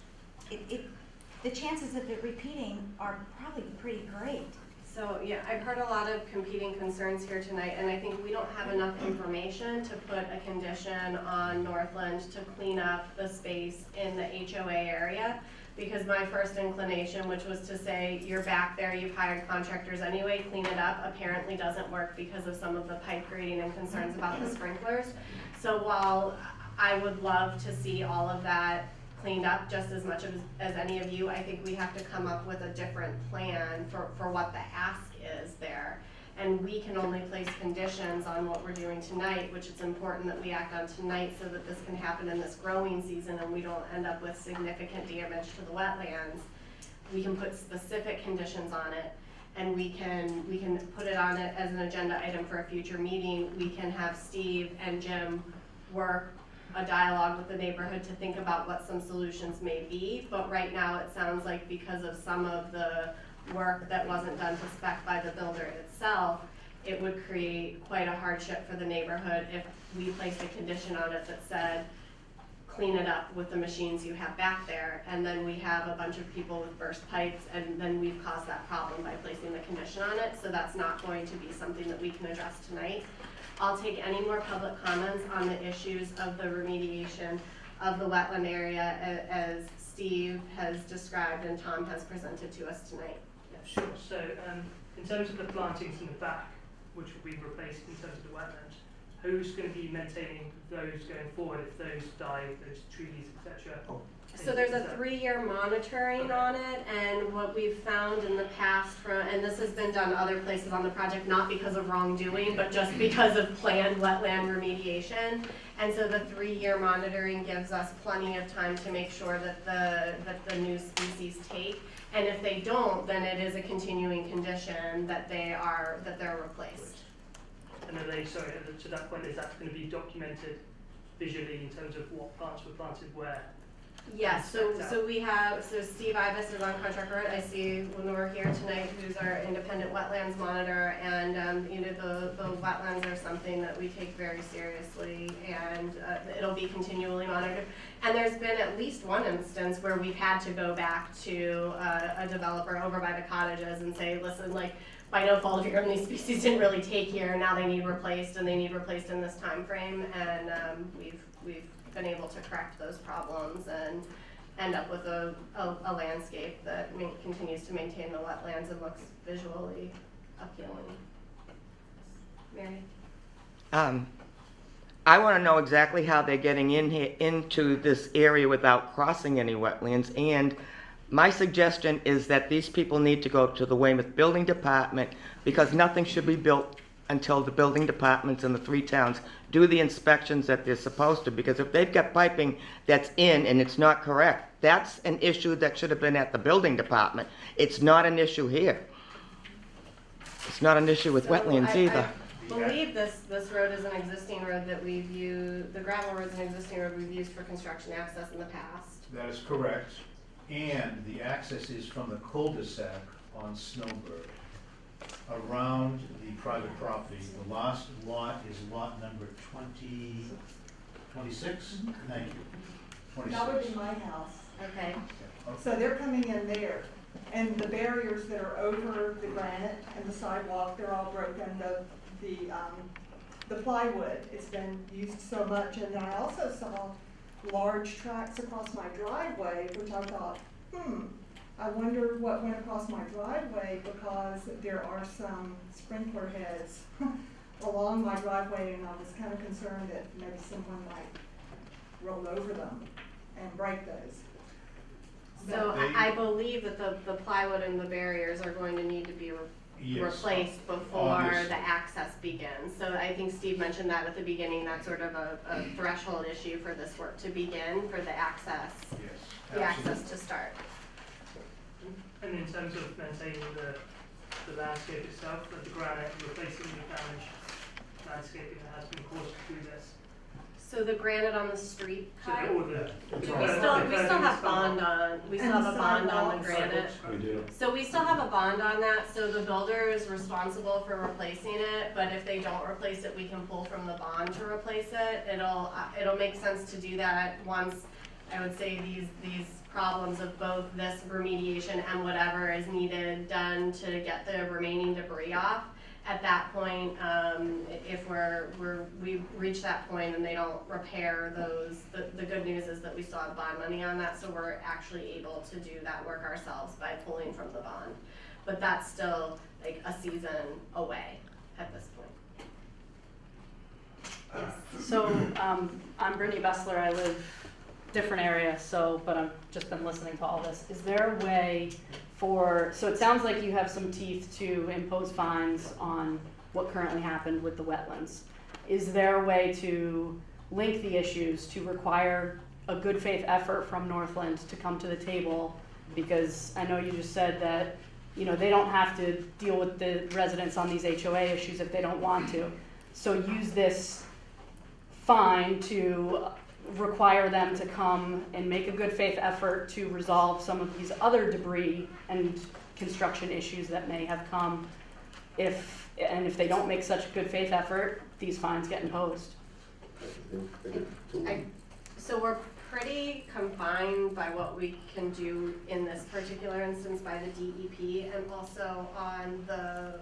the chances of it repeating are probably pretty great. So, yeah, I've heard a lot of competing concerns here tonight, and I think we don't have enough information to put a condition on Northland to clean up the space in the HOA area. Because my first inclination, which was to say, you're back there, you've hired contractors anyway, clean it up, apparently doesn't work because of some of the pipe grading and concerns about the sprinklers. So while I would love to see all of that cleaned up just as much as any of you, I think we have to come up with a different plan for what the ask is there. And we can only place conditions on what we're doing tonight, which it's important that we act on tonight so that this can happen in this growing season and we don't end up with significant damage to the wetlands. We can put specific conditions on it, and we can put it on it as an agenda item for a future meeting. We can have Steve and Jim work a dialogue with the neighborhood to think about what some solutions may be. But right now it sounds like because of some of the work that wasn't done to spec by the builder itself, it would create quite a hardship for the neighborhood if we placed a condition on it that said, clean it up with the machines you have back there, and then we have a bunch of people with burst pipes, and then we've caused that problem by placing the condition on it. So that's not going to be something that we can address tonight. I'll take any more public comments on the issues of the remediation of the wetland area as Steve has described and Tom has presented to us tonight. Sure. So in terms of the plantings in the back, which will be replaced in terms of the wetland, who's going to be maintaining those going forward if those die, those trees, etc.? So there's a 3-year monitoring on it, and what we've found in the past, and this has been done other places on the project, not because of wrongdoing, but just because of planned wetland remediation. And so the 3-year monitoring gives us plenty of time to make sure that the new species take. And if they don't, then it is a continuing condition that they're replaced. And are they, sorry, to that point, is that going to be documented visually in terms of what plants were planted where? Yes, so Steve Ivis is on contract road. I see Lenore here tonight, who's our independent wetlands monitor, and the wetlands are something that we take very seriously, and it'll be continually monitored. And there's been at least one instance where we've had to go back to a developer over by the cottages and say, listen, like, by no fault of your own, these species didn't really take here, now they need replaced, and they need replaced in this time frame, and we've been able to correct those problems and end up with a landscape that continues to maintain the wetlands and looks visually appealing. Mary? I want to know exactly how they're getting in here into this area without crossing any wetlands, and my suggestion is that these people need to go to the Weymouth Building Department, because nothing should be built until the building departments in the 3 towns do the inspections that they're supposed to, because if they've got piping that's in and it's not correct, that's an issue that should have been at the building department. It's not an issue here. It's not an issue with wetlands either. I believe this road is an existing road that we've used, the gravel road is an existing road we've used for construction access in the past. That is correct. And the access is from the cul-de-sac on Snowbird around the private property. The last lot is lot number 26? Thank you. 26. That would be my house. Okay. So they're coming in there, and the barriers that are over the granite and the sidewalk, they're all broken. The plywood, it's been used so much, and I also saw large tracks across my driveway, which I thought, I wonder what went across my driveway, because there are some sprinkler heads along my driveway, and I was kind of concerned that maybe someone might roll over them and break those. So I believe that the plywood and the barriers are going to need to be replaced before Obviously. the access begins. So I think Steve mentioned that at the beginning, that's sort of a threshold issue for this work to begin, for the access, Yes, the absolutely. access to start. And in terms of maintaining the landscape itself, like the granite, replacing the damaged landscaping that has been caused through this. So the granite on the street So part, all the. we still have bond on, we still have a bond on the granite. We do. So we still have a bond on that, so the builder is responsible for replacing it, but if they don't replace it, we can pull from the bond to replace it. It'll make sense to do that once, I would say, these problems of both this remediation and whatever is needed done to get the remaining debris off. At that point, if we reach that point and they don't repair those, the good news is that we still have bond money on that, so we're actually able to do that work ourselves by pulling from the bond. But that's still like a season away at this point. So, I'm Brittany Bessler, I live different area, but I've just been listening to all this. Is there a way so it sounds like you have some teeth to impose fines on what currently happened with the wetlands. Is there a way to link the issues, to require a good faith effort from Northland to come to the table? Because I know you just said that, they don't have to deal with the residents on these HOA issues if they don't want to. So use this fine to require them to come and make a good faith effort to resolve some of these other debris and construction issues that may have come. If they don't make such a good faith effort, these fines get imposed. So we're pretty confined by what we can do in this particular instance by the DEP and also on the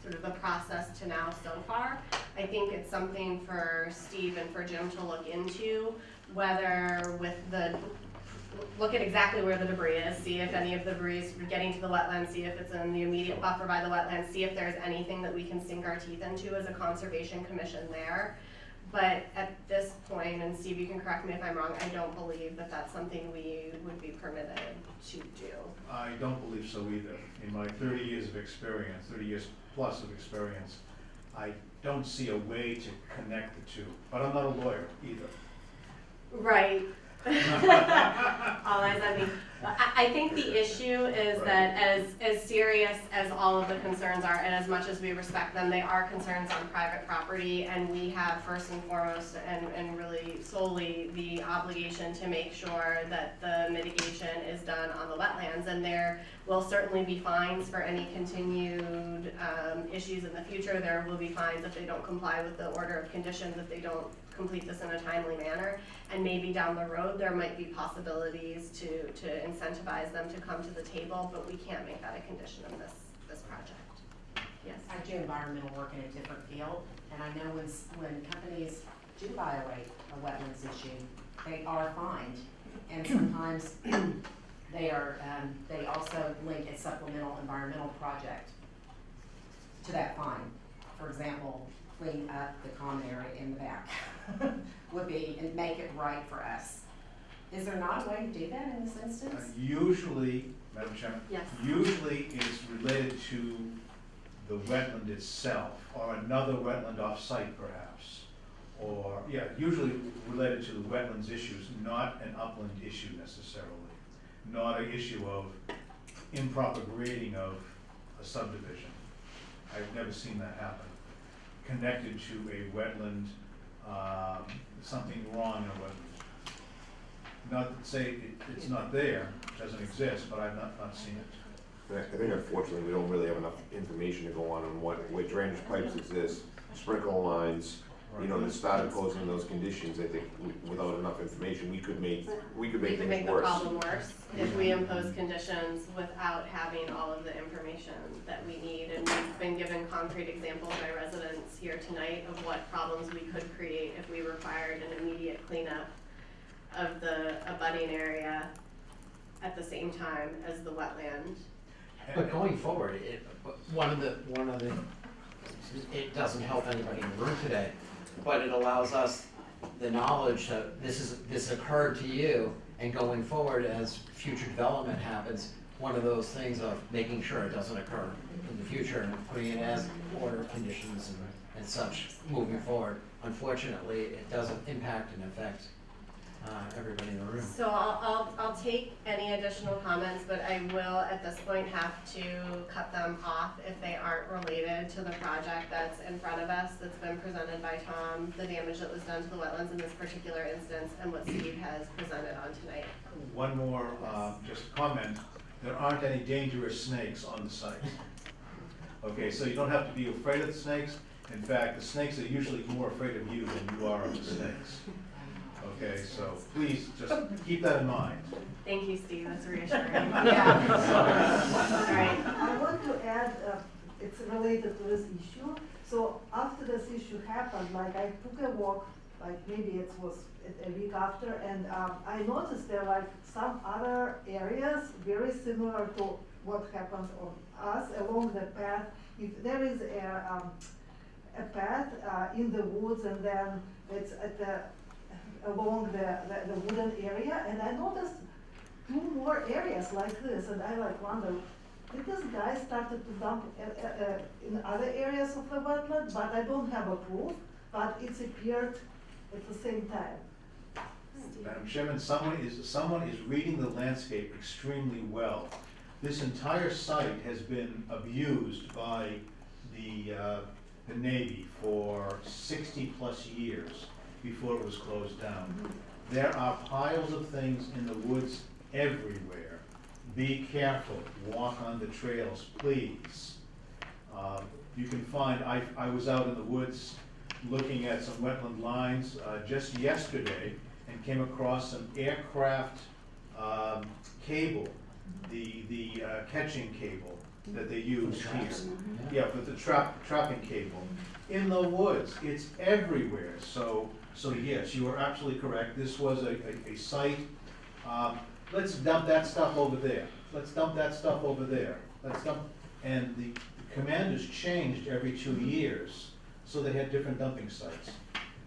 sort of the process to now so far. I think it's something for Steve and for Jim to look into, whether look at exactly where the debris is, see if any of the debris is getting to the wetlands, see if it's in the immediate buffer by the wetlands, see if there's anything that we can sink our teeth into as a conservation commission there. But at this point, and Steve, you can correct me if I'm wrong, I don't believe that that's something we would be permitted to do. I don't believe so either. In my 30 years of experience, 30 years plus of experience, I don't see a way to connect the two. But I'm not a lawyer either. Right. All eyes on me. I think the issue is that as serious as all of the concerns are, and as much as we respect them, they are concerns on private property, and we have first and foremost and really solely the obligation to make sure that the mitigation is done on the wetlands, and there will certainly be fines for any continued issues in the future. There will be fines if they don't comply with the order of conditions, if they don't complete this in a timely manner, and maybe down the road there might be possibilities to incentivize them to come to the table, but we can't make that a condition of this project. Yes. I do environmental work in a different field, and I know when companies do violate a wetlands issue, they are fined, and sometimes they also link a supplemental environmental project to that fine. For example, clean up the common area in the back would be, and make it right for us. Is there not a way to do that in this instance? Usually, Madam Chairman, yes. Usually it's related to the wetland itself, or another wetland off-site perhaps. Or, yeah, usually related to the wetlands issues, not an upland issue necessarily. Not an issue of improper grading of a subdivision. I've never seen that happen. Connected to a wetland, something wrong in a wetland. Not to say it's not there, doesn't exist, but I've not seen it. I think unfortunately we don't really have enough information to go on where drainage pipes exist, sprinkle lines. You know, that started posing those conditions. I think without enough information, we could make things the worse. problem worse if we impose conditions without having all of the information that we need. And we've been given concrete examples by residents here tonight of what problems we could create if we required an immediate cleanup of the abutting area. at the same time as the wetland. But going forward, one of the, it doesn't help anybody in the room today, but it allows us the knowledge that this occurred to you, and going forward as future development happens, one of those things of making sure it doesn't occur in the future and putting it as order conditions and such moving forward. Unfortunately, it doesn't impact and affect everybody in the room. So I'll take any additional comments, but I will at this point have to cut them off if they aren't related to the project that's in front of us, that's been presented by Tom, the damage that was done to the wetlands in this particular instance, and what Steve has presented on tonight. One more, just comment, there aren't any dangerous snakes on the site. Okay, so you don't have to be afraid of the snakes. In fact, the snakes are usually more afraid of you than you are of the snakes. Okay, so please just keep that in mind. Thank you, Steve, that's reassuring. Yeah. All right. I want to add, it's related to this issue. So after this issue happened, like I took a walk, like maybe it was a week after, and I noticed there are like some other areas very similar to what happened on us along the path. If there is a path in the woods, and then it's at along the wooden area, and I noticed 2 more areas like this, and I like wonder, did this guy started to dump in other areas of the wetland, but I don't have a proof, but it's appeared at the same time. Madam Chairman, someone is reading the landscape extremely well. This entire site has been abused by the Navy for 60+ years before it was closed down. There are piles of things in the woods everywhere. Be careful, walk on the trails, please. You can find, I was out in the woods looking at some wetland lines just yesterday and came across some aircraft cable, the catching cable that they use here. Yeah, but the trapping cable. In the woods, it's everywhere. So yes, you are absolutely correct. This was a site. Let's dump that stuff over there. Let's dump that stuff over there. Let's dump. And the commanders changed every 2 years, so they had different dumping sites.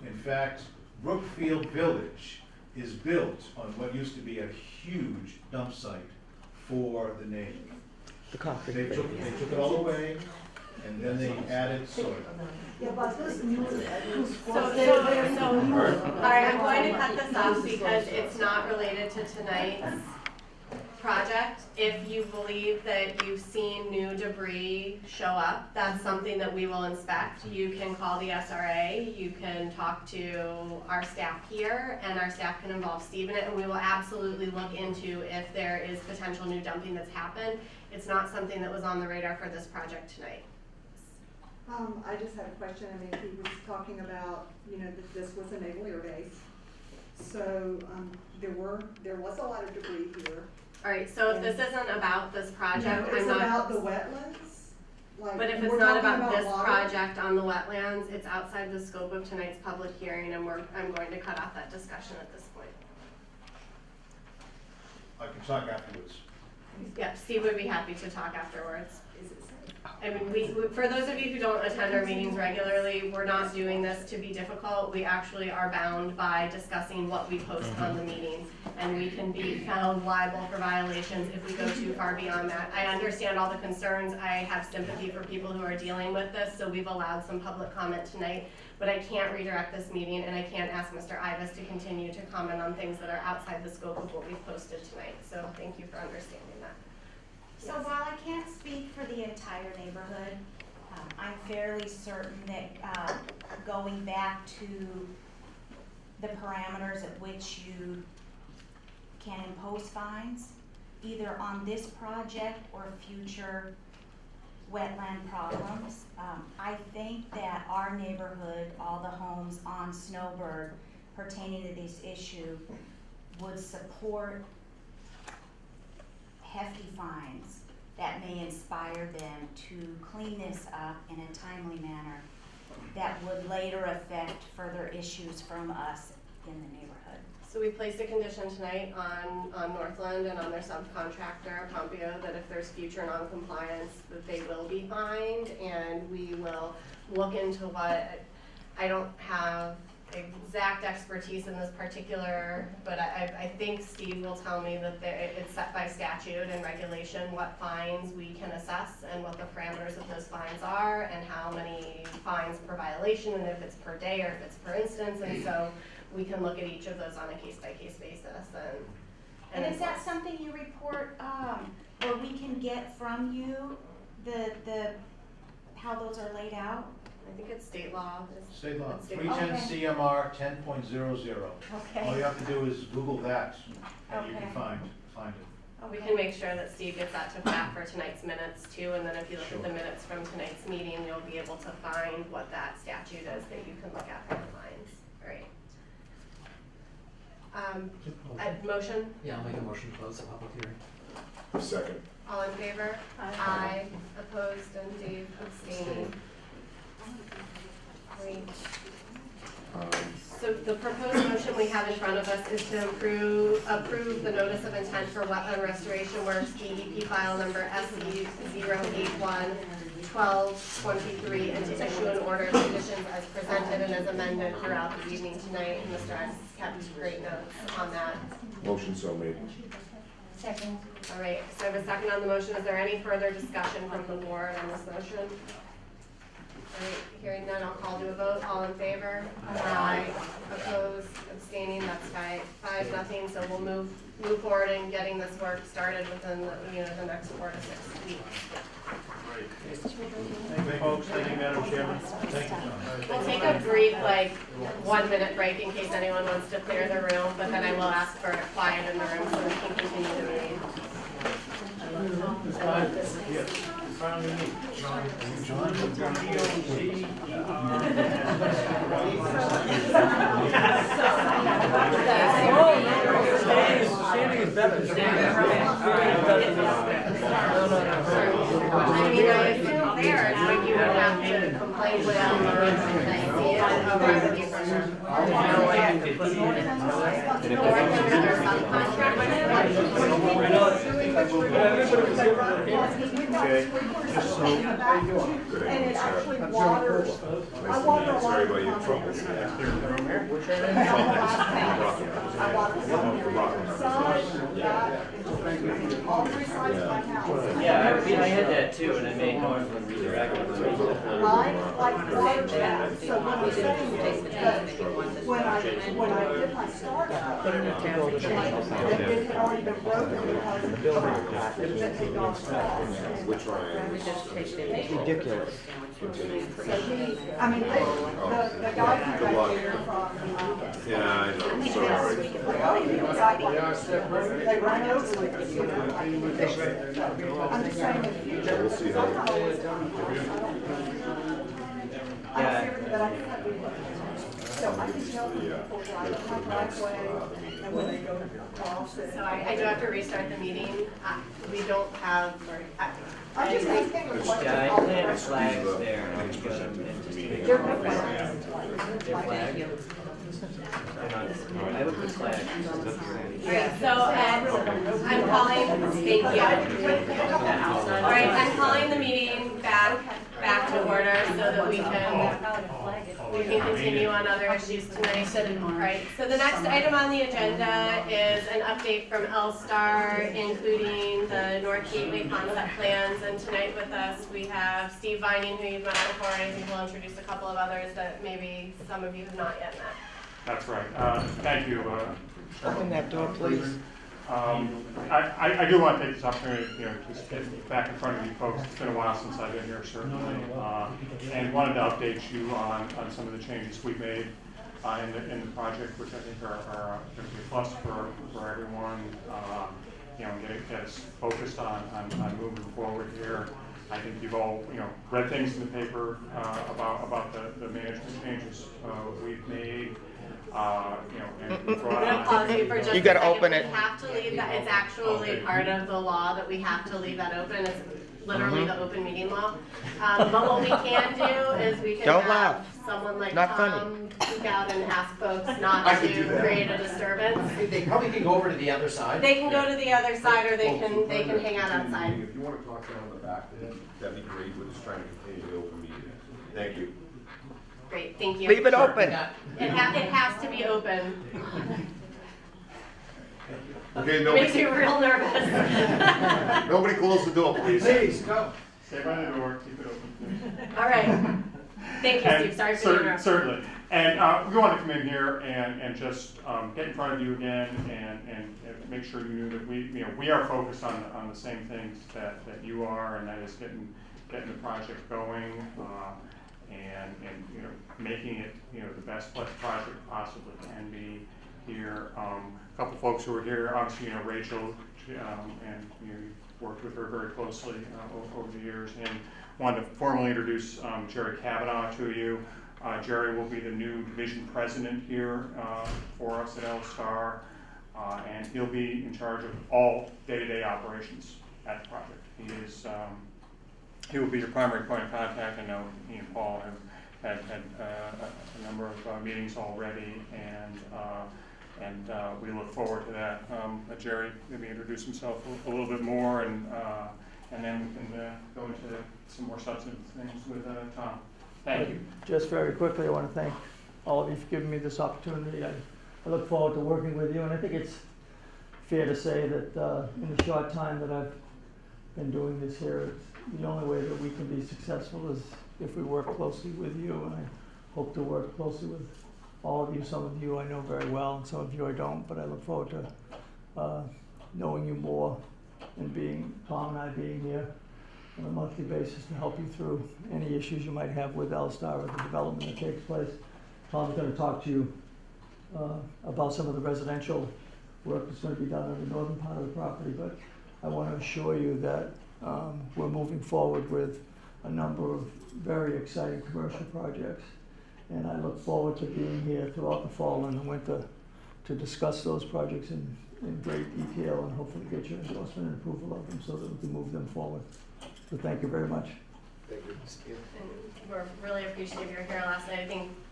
In fact, Brookfield Village is built on what used to be a huge dump site for the Navy. The concrete. They took it all away, and then they added soil. Yeah, but this news, All right, I'm going to cut this off because it's not related to tonight's project. If you believe that you've seen new debris show up, that's something that we will inspect. You can call the SRA, you can talk to our staff here, and our staff can involve Steve in it, and we will absolutely look into if there is potential new dumping that's happened. It's not something that was on the radar for this project tonight. I just had a question. I mean, he was talking about, that this was a naval air base. So, there was a lot of debris here. All right, so if this isn't about this project, It's I'm not. about the wetlands? Like, But if we're it's not talking about this water? project on the wetlands, it's outside the scope of tonight's public hearing, and I'm going to cut off that discussion at this point. I can talk afterwards. Yep, Steve would be happy to talk afterwards. I mean, for those of you who don't attend our meetings regularly, we're not doing this to be difficult. We actually are bound by discussing what we post on the meetings, and we can be found liable for violations if we go too far beyond that. I understand all the concerns. I have sympathy for people who are dealing with this, so we've allowed some public comment tonight, but I can't redirect this meeting, and I can't ask Mr. Ivas to continue to comment on things that are outside the scope of what we've posted tonight. So thank you for understanding that. So while I can't speak for the entire neighborhood, I'm fairly certain that going back to the parameters at which you can impose fines, either on this project or future wetland problems, I think that our neighborhood, all the homes on Snowbird pertaining to this issue, would support hefty fines that may inspire them to clean this up in a timely manner that would later affect further issues from us in the neighborhood. So we placed a condition tonight on Northland and on their subcontractor, Pompeo, that if there's future non-compliance, that they will be fined, and we will look into what, I don't have exact expertise in this particular, but I think Steve will tell me that it's set by statute and regulation what fines we can assess and what the parameters of those fines are and how many fines per violation and if it's per day or if it's per instance, and so we can look at each of those on a case-by-case basis And is that something you report, or we can get from you, how those are laid out? I think it's state law. State law, It's state 310 law. CMR 10.00. Okay. All you have to do is Google that, and you can Okay. find it. We can make sure that Steve gets that to Pat for tonight's minutes too, and then if you look at the minutes from tonight's meeting, you'll be able to find what that statute is that you can look at for the fines. All right. Motion? Yeah, I'll make a motion to close the public hearing. Second. All in favor? Aye. Opposed, and Dave abstaining. Great. So the proposed motion we have in front of us is to approve the notice of intent for wetland restoration works, DEP file number SE 081-1223, and to issue an order of conditions as presented and as amended throughout the evening tonight. And Mr. Ives kept great notes on that. Motion so made. Second. All right, so I have a second on the motion. Is there any further discussion from the board on this motion? All right, hearing none, I'll call to a vote. All in favor? Aye. Opposed, abstaining, that's 5-0. So we'll move forward in getting this work started within the next 4 to 6 weeks. Thank you, folks. Thank you, Madam Chairman. Thank you. We'll take a brief, 1-minute break in case anyone wants to clear the room, but then I will ask for quiet in the room so we can continue the meeting. Finally meet. John. Standing is better. I mean, I assume there is when you would have to complain without the room and see it over the different. And it actually waters, I water a lot Sorry of about your trouble. I water the side, that, all 3 sides of my house. Yeah, I had that too, and I made Northland redirect. I like water that, so what I'm saying is that when I did my startup, it had already been broken because it had gone across. Which Ryan? Ridiculous. So I mean, the guy who got here from, Yeah, I know, sorry. they ran over it, you know, like, I'm just saying in the future. We'll see how. I don't see everything, but I do have to, so I can tell people drive my driveway and when they go across it. So I do have to restart the meeting. We don't have, I'm just asking a question. Yeah, I planted flags there. And I'm gonna- They're no flags. I would put flags. Alright, so I'm calling, thank you. Alright, I'm calling the meeting back to order so that we can continue on other issues tonight. Right, so the next item on the agenda is an update from L-Star, including the North Gateway concept plans. And tonight with us, we have Steve Vining, who you've met before, and I think we'll introduce a couple of others that maybe some of you have not yet met. That's right. Thank you. Open that door, please. I do want to take this opportunity, to get back in front of you folks. It's been a while since I've been here, certainly, and wanted to update you on some of the changes we've made in the project, which I think are going to be a plus for everyone. Get us focused on moving forward here. I think you've all read things in the paper about the management changes we've made. And we brought I'm gonna pause you for just You a gotta second. open it. We have to leave that, it's actually part of the law that we have to leave that open. literally the open meeting law. But what we can do is we can Don't have laugh. someone like Not funny. Tom speak out and ask folks not I could do to that. create a disturbance. They probably can go over to the other side. They can go to the other side, or they can hang out outside. If you wanna talk down the back, then that'd be great, we're just trying to continue the open meeting. Thank you. Great, thank you. Leave it open. It has to be open. Okay, Makes you nobody, real nervous. nobody close the door, please. Please, go. Stay by the door, keep it open. All right. Thank you, And Steve. Sorry for the interruption. Certainly. And we want to come in here and just get in front of you again and make sure you knew that we are focused on the same things that you are, and that is getting the project going and making it the best project possibly can be here. A couple folks who are here, obviously Rachel, and you've worked with her very closely over the years, and wanted to formally introduce Jerry Kavanaugh to you. Jerry will be the new division president here for us at L-Star, and he'll be in charge of all day-to-day operations at the project. He will be your primary point of contact. I know he and Paul have had a number of meetings already, and we look forward to that. Jerry, maybe introduce himself a little bit more, and then we can go into some more substantive things with Tom. Thank you. Just very quickly, I want to thank all of you for giving me this opportunity. I look forward to working with you, and I think it's fair to say that in the short time that I've been doing this here, the only way that we can be successful is if we work closely with you, and I hope to work closely with all of you. Some of you I know very well, and some of you I don't, but I look forward to knowing you more and Tom and I being here on a monthly basis to help you through any issues you might have with L-Star or the development that takes place. Tom's going to talk to you about some of the residential work that's going to be done on the northern part of the property, but I want to assure you that we're moving forward with a number of very exciting commercial projects, and I look forward to being here throughout the fall and the winter to discuss those projects in great detail and hopefully get your endorsement and approval of them so that we can move them forward. So thank you very much. Thank you, Steve. And we're really appreciative you're here last night.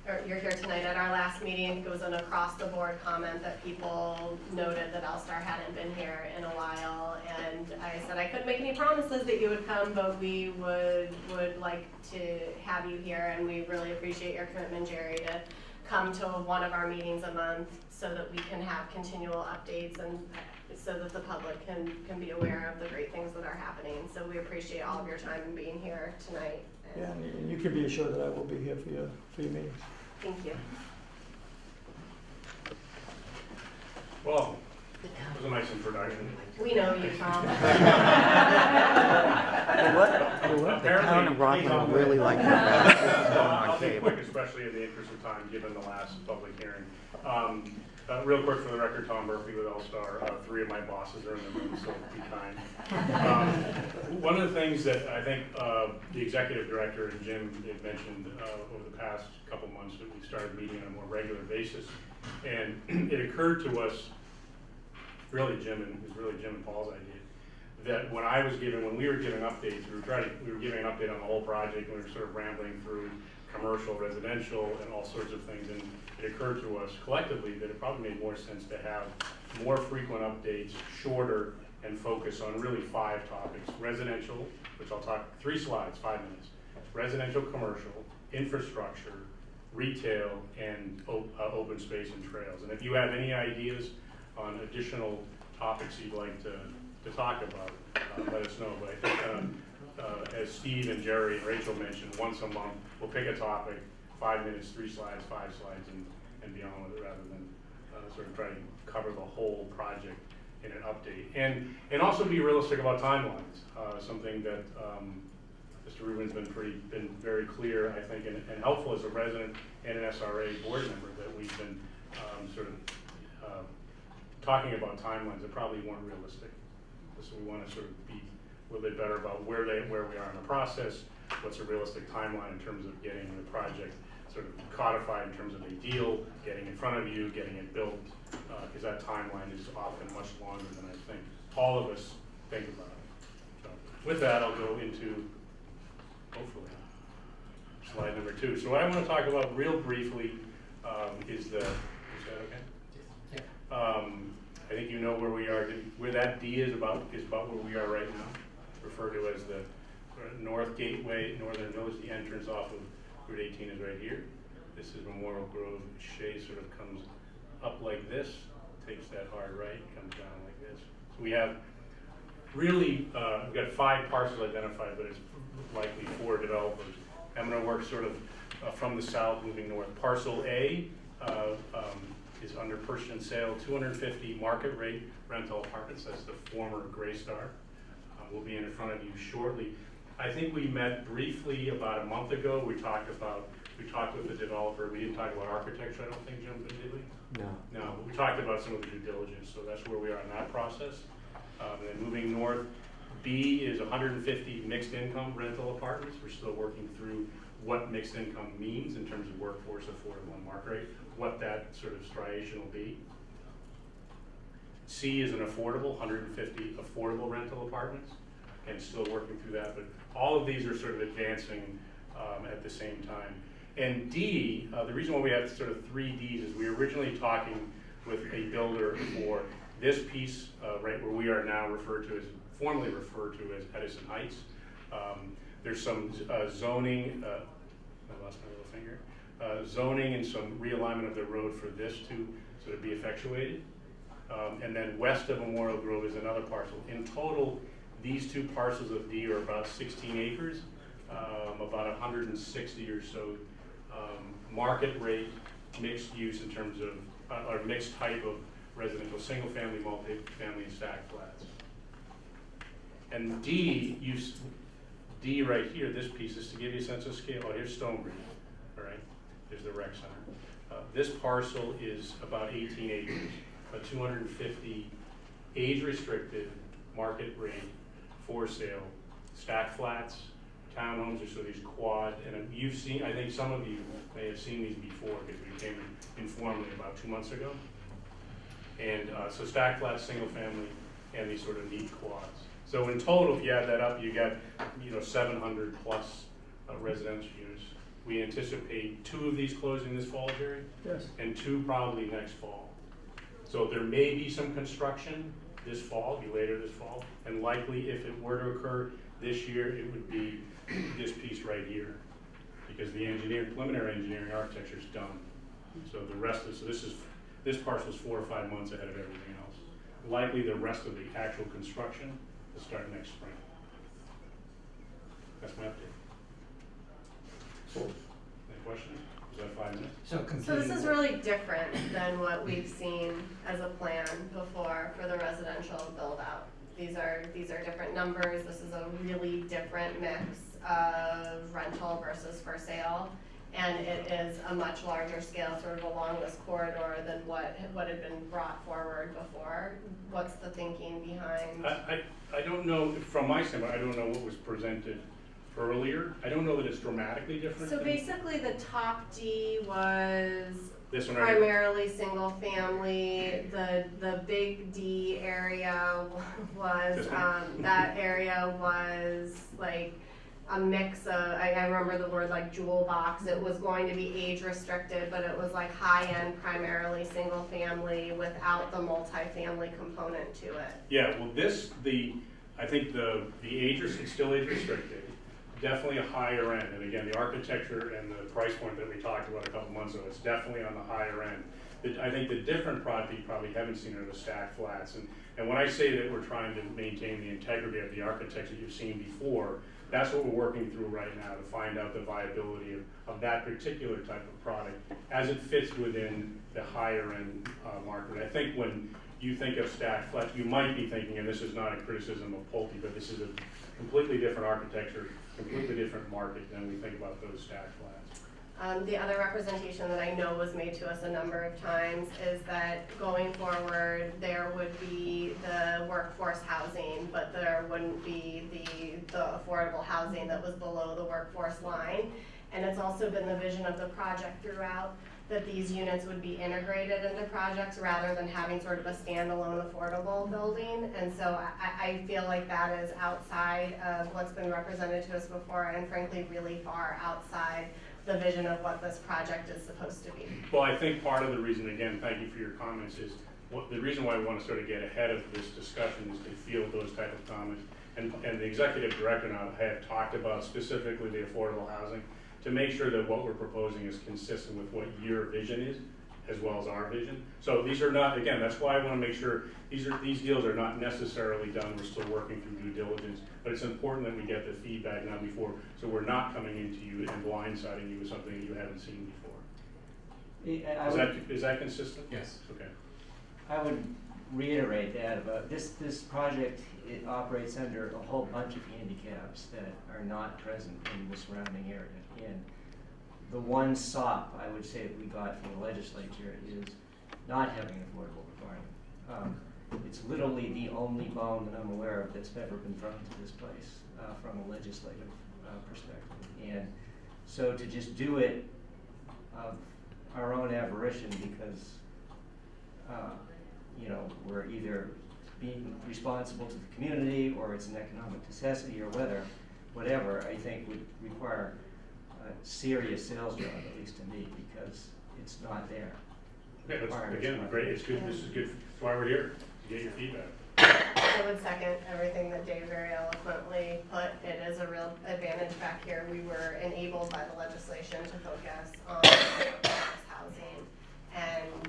Or you're here tonight. At our last meeting, it was an across-the-board comment that people noted that L-Star hadn't been here in a while, and I said I couldn't make any promises that you would come, but we would like to have you here, and we really appreciate your commitment, Jerry, to come to one of our meetings a month so that we can have continual updates and so that the public can be aware of the great things that are happening. So we appreciate all of your time and being here tonight. Yeah, and you can be assured that I will be here for your meetings. Thank you. Well, that was a nice introduction. We know you, Tom. The town of Rockland really like I'll be quick, especially in the interest of time, given the last public hearing. Real quick for the record, Tom Murphy with L-Star. 3 of my bosses are in the room, so be kind. One of the things that I think the executive director and Jim had mentioned over the past couple months that we started meeting on a more regular basis, and it occurred to us, really Jim and Paul's idea, that when we were giving updates, we were giving an update on the whole project, and we were sort of rambling through commercial, residential, and all sorts of things, and it occurred to us collectively that it probably made more sense to have more frequent updates, shorter, and focus on really 5 topics. Residential, which I'll talk 3 slides, 5 minutes. Residential, commercial, infrastructure, retail, and open space and trails. And if you have any ideas on additional topics you'd like to talk about, let us know. But I think as Steve and Jerry and Rachel mentioned, once a month, we'll pick a topic, 5 minutes, 3 slides, 5 slides, and be on with it rather than sort of try to cover the whole project in an update. And also be realistic about timelines, something that Mr. Rubin's been very clear, I think, and helpful as a resident and an SRA board member, that we've been sort of talking about timelines that probably weren't realistic. So we want to sort of be a little bit better about where we are in the process, what's a realistic timeline in terms of getting the project sort of codified in terms of a deal, getting in front of you, getting it built, because that timeline is often much longer than I think all of us think about it. So with that, I'll go into, hopefully, slide number 2. So what I want to talk about real briefly is that okay? I think you know where we are. Where that D is about where we are right now, referred to as the North Gateway, Northern Village. The entrance off of Route 18 is right here. This is Memorial Grove. Shea sort of comes up like this, takes that hard right, comes down like this. So we have really, we've got 5 parcels identified, but it's likely 4 developers. I'm going to work sort of from the south, moving north. Parcel A is under purchase and sale, 250 market rate rental apartments. That's the former Gray Star. We'll be in front of you shortly. I think we met briefly about a month ago. We talked with the developer. We didn't talk about architecture, I don't think, Jim, did we? No. No, but we talked about some of the due diligence, so that's where we are in that process. And then moving north, B is 150 mixed income rental apartments. We're still working through what mixed income means in terms of workforce, affordable, and market rate, what that sort of striation will be. C is an affordable, 150 affordable rental apartments, and still working through that, but all of these are sort of advancing at the same time. And D, the reason why we have sort of 3 Ds is we were originally talking with a builder for this piece right where we are now formally referred to as Edison Heights. There's some zoning, I lost my little finger, zoning and some realignment of the road for this to sort of be effectuated. And then west of Memorial Grove is another parcel. In total, these 2 parcels of D are about 16 acres, about 160 or so market rate mixed use in terms of, or mixed type of residential, single family, multi-family, and stacked flats. And D right here, this piece is to give you a sense of scale. Oh, here's Stonebridge, all right? There's the rec center. This parcel is about 18 acres, about 250 age-restricted, market rate, for sale, stacked flats, townhomes, or so these quad, and you've seen, I think some of you may have seen these before because we came informally about 2 months ago. And so stacked flats, single family, and these sort of neat quads. So in total, if you add that up, you get 700 plus residential units. We anticipate 2 of these closing this fall, Jerry? Yes. And 2 probably next fall. So there may be some construction this fall, be later this fall, and likely if it were to occur this year, it would be this piece right here, because the preliminary engineering architecture is done. So the rest of this parcel is 4 or 5 months ahead of everything else. Likely the rest of the actual construction will start next spring. That's my update. Any questions? Is that 5 minutes? So this is really different than what we've seen as a plan before for the residential build out. These are different numbers. This is a really different mix of rental versus for sale. And it is a much larger scale sort of along this corridor than what had been brought forward before. What's the thinking behind? I don't know, from my standpoint, I don't know what was presented earlier. I don't know that it's dramatically different. So basically the top D was this one right primarily single family. The big D area was, that area was like a mix of, I remember the word like jewel box. It was going to be age restricted, but it was like high end, primarily single family without the multifamily component to it. Yeah, well I think the age is still age restricted, definitely a higher end. And again, the architecture and the price point that we talked about a couple months ago, it's definitely on the higher end. I think the different product you probably haven't seen are the stacked flats. And when I say that we're trying to maintain the integrity of the architecture you've seen before, that's what we're working through right now to find out the viability of that particular type of product as it fits within the higher end market. I think when you think of stacked flats, you might be thinking, and this is not a criticism of Pulte, but this is a completely different architecture, completely different market than we think about those stacked flats. The other representation that I know was made to us a number of times is that going forward, there would be the workforce housing, but there wouldn't be the affordable housing that was below the workforce line. And it's also been the vision of the project throughout that these units would be integrated into projects rather than having sort of a standalone affordable building. And so I feel like that is outside of what's been represented to us before, and frankly, really far outside the vision of what this project is supposed to be. Well, I think part of the reason, again, thank you for your comments, is the reason why we want to sort of get ahead of this discussion is to field those type of comments. And the executive director and I have talked about specifically the affordable housing to make sure that what we're proposing is consistent with what your vision is, as well as our vision. So these are not, again, that's why I want to make sure these deals are not necessarily done. We're still working through due diligence, but it's important that we get the feedback now before, so we're not coming into you and blindsiding you with something that you haven't seen before. Is that consistent? Yes. Okay. I would reiterate that about this project, it operates under a whole bunch of handicaps that are not present in the surrounding area. And the one SOP I would say that we got from the legislature is not having an affordable requirement. It's literally the only bone that I'm aware of that's ever been thrown to this place from a legislative perspective. And so to just do it of our own aberration because you know, we're either being responsible to the community or it's an economic necessity or whatever, I think would require a serious sales job, at least to me, because it's not there. Okay, that's, again, great. It's good. This is good. That's why we're here, to get your feedback. I would second everything that Dave very eloquently put. It is a real advantage back here. We were enabled by the legislation to focus on housing, and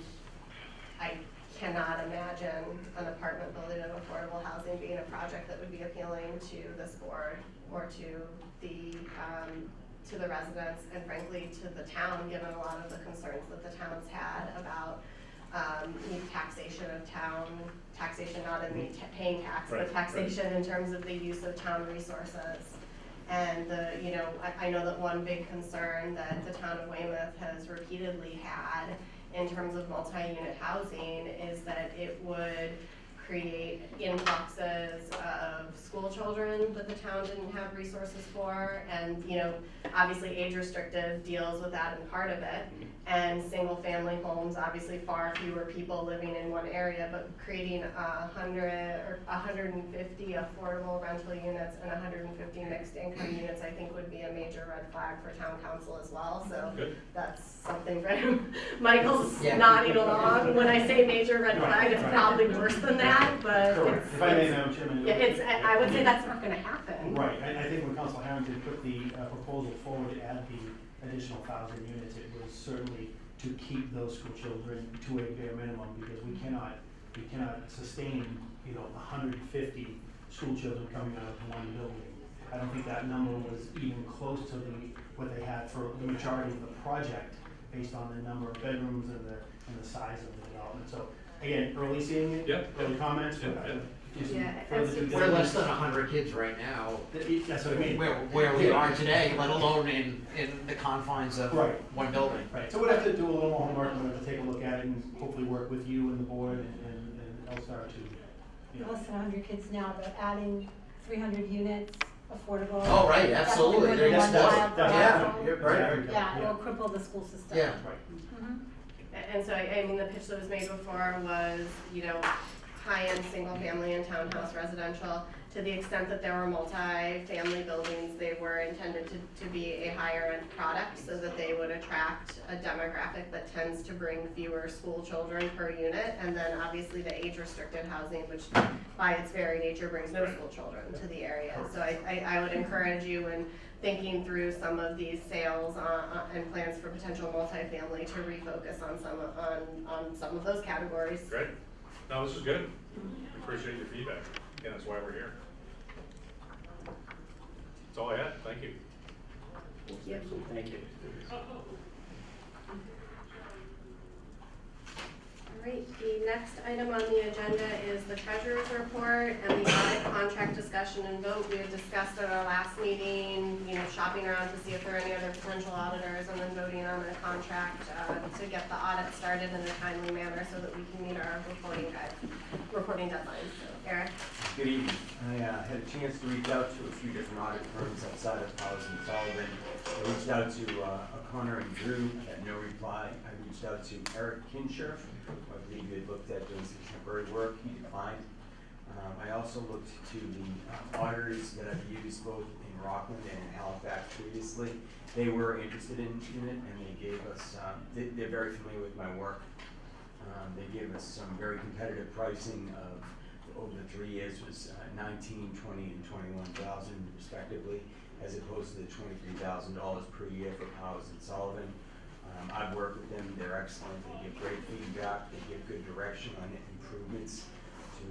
I cannot imagine an apartment building of affordable housing being a project that would be appealing to this board or to the residents and frankly to the town, given a lot of the concerns that the town's had about taxation of town, taxation not in the paying tax, but taxation in terms of the use of town resources. And I know that one big concern that the town of Weymouth has repeatedly had in terms of multi-unit housing is that it would create influxes of school children that the town didn't have resources for, and obviously age restrictive deals with that in part of it, and single family homes, obviously far fewer people living in one area, but creating 100 or 150 affordable rental units and 150 mixed income units I think would be a major red flag for town council as well. So that's something for Michael's nodding along. When I say major red flag, it's probably worse than that, but if I may, Madam Chairman. I would say that's not going to happen. Right. I think when Council Harrington put the proposal forward to add the additional 1,000 units, it was certainly to keep those school children to a bare minimum, because we cannot sustain 150 school children coming out of one building. I don't think that number was even close to what they had for the majority of the project, based on the number of bedrooms and the size of the development. So again, early seeing it, early comments. We're less than 100 kids right now. That's what I mean. Where we are today, let alone in the confines of one building. Right. So we'd have to do a little more homework. We'd have to take a look at it and hopefully work with you and the board and LSTAR to. Less than 100 kids now, but adding 300 units, affordable. Oh, right, absolutely. Yeah, it will cripple the school system. Yeah. Mm-hmm. And so, I mean, the pitch that was made before was, high-end single-family and townhouse residential. To the extent that there were multi-family buildings, they were intended to be a higher-end product so that they would attract a demographic that tends to bring fewer school children per unit. And then obviously the age-restricted housing, which by its very nature brings no school children to the area. So I would encourage you in thinking through some of these sales and plans for potential multifamily to refocus on some of those categories. Great. No, this is good. Appreciate your feedback. Again, that's why we're here. That's all I had. Thank you. Thank you. All right, the next item on the agenda is the treasurer's report and the audit contract discussion and vote. We had discussed at our last meeting, shopping around to see if there are any other potential auditors and then voting on a contract to get the audit started in a timely manner so that we can meet our reporting deadlines. So, Eric? Good evening. I had a chance to reach out to a few different audit firms outside of Powers and Sullivan. I reached out to O'Connor and Drew. I got no reply. I reached out to Eric Kinsher. I believe he had looked at doing some temporary work. He declined. I also looked to the auditors that I've used both in Rockland and in Halifax previously. They were interested in it, and they gave us, they're very familiar with my work. They gave us some very competitive pricing of, over the 3 years, was $19,000, $20,000, and $21,000 respectively, as opposed to the $23,000 per year for Powers and Sullivan. I've worked with them, they're excellent, they give great feedback, they give good direction on improvements to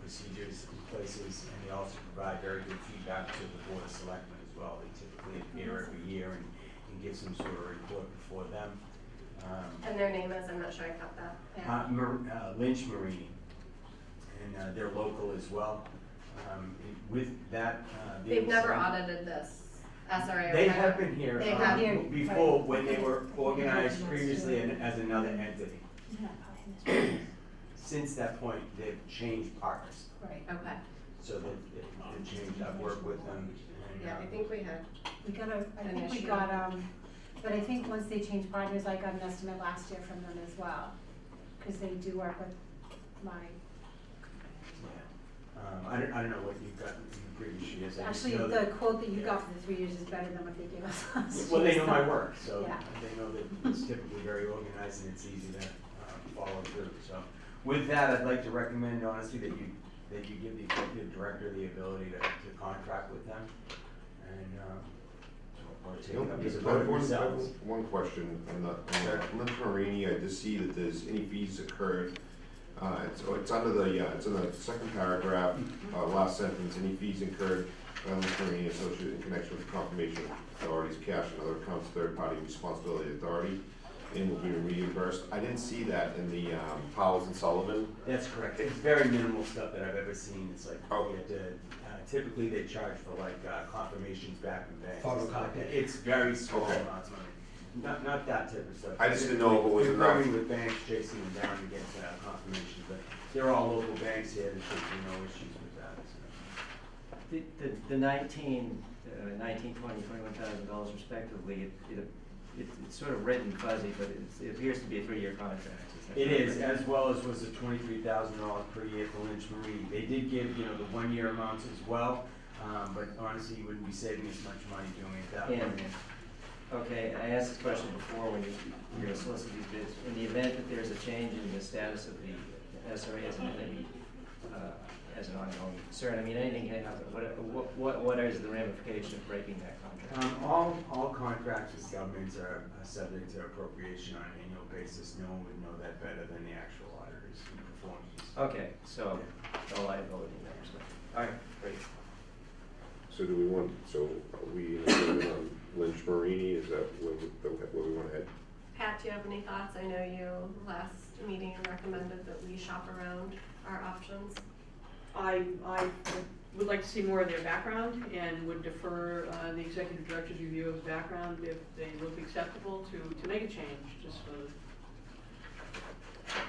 procedures in places, and they also provide very good feedback to the Board of Selectmen as well. They typically appear every year and give some sort of report before them. And their name is, I'm not sure I caught that. Yeah. Lynch Marine, and they're local as well. With that, they've never audited this SRA. They have been here They have here before when they were organized previously as another entity. Since that point, they've changed partners. Right. Okay. So they've changed. I've worked with them. And, Yeah, I think we had. I think we got, but I think once they changed partners, I got an estimate last year from them as well, because they do work with my. Yeah. I don't know what you've got in previous years. Actually, the quote that you got for the 3 years is better than what they gave us last year. Well, they know my work, so yeah. they know that it's typically very organized and it's easy to follow through. So, with that, I'd like to recommend honestly that you give the executive director the ability to contract with them, and or take it up as a vote yourselves. One question on the Lynch Marini. I just see that there's any fees incurred. It's under it's in the second paragraph, last sentence. Any fees incurred by Lynch Marini associated in connection with the confirmation of authorities, cash, and other accounts, third-party responsibility authority, and will be reimbursed. I didn't see that in the Powers and Sullivan. That's correct. It's very minimal stuff that I've ever seen. It's like typically they charge for like confirmations back in banks. Photocopy. It's very small amounts of money. Not that type of stuff. I just didn't know if it was enough. Working with banks, chasing them down to get confirmation, but they're all local banks here. There should be no issues with that. So. The $19,000, $20,000, $21,000 respectively, it's sort of written fuzzy, but it appears to be a 3-year contract. It is, as well as was the $23,000 per year for Lynch Marie. They did give, the 1-year amounts as well, but honestly, you wouldn't be saving as much money doing it that way. Okay, I asked this question before when you're going to solicit these bids. In the event that there's a change in the status of the SRA as an entity, as an ongoing concern, I mean, anything can happen. What is the ramification of breaking that contract? All contracts with governments are subject to appropriation on an annual basis. No one would know that better than the actual auditors who perform these. Okay, so no liability in that respect. All right, great. So are we in agreement on Lynch Marini? Is that where we want to head? Pat, do you have any thoughts? I know you last meeting recommended that we shop around our options. I would like to see more of their background and would defer the executive director's review of background if they look acceptable to make a change, just for.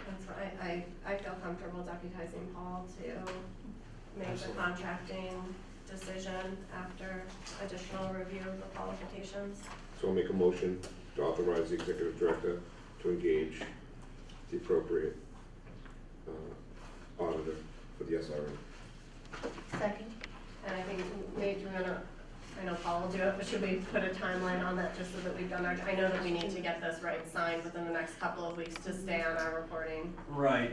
That's why I feel comfortable deputizing Paul to make the contracting decision after additional review of the qualifications. So I'll make a motion to authorize the executive director to engage the appropriate auditor for the SRA. Second. And I think maybe I know Paul will do it, but should we put a timeline on that just so that we've done I know that we need to get this signed within the next couple of weeks to stay on our reporting. Right.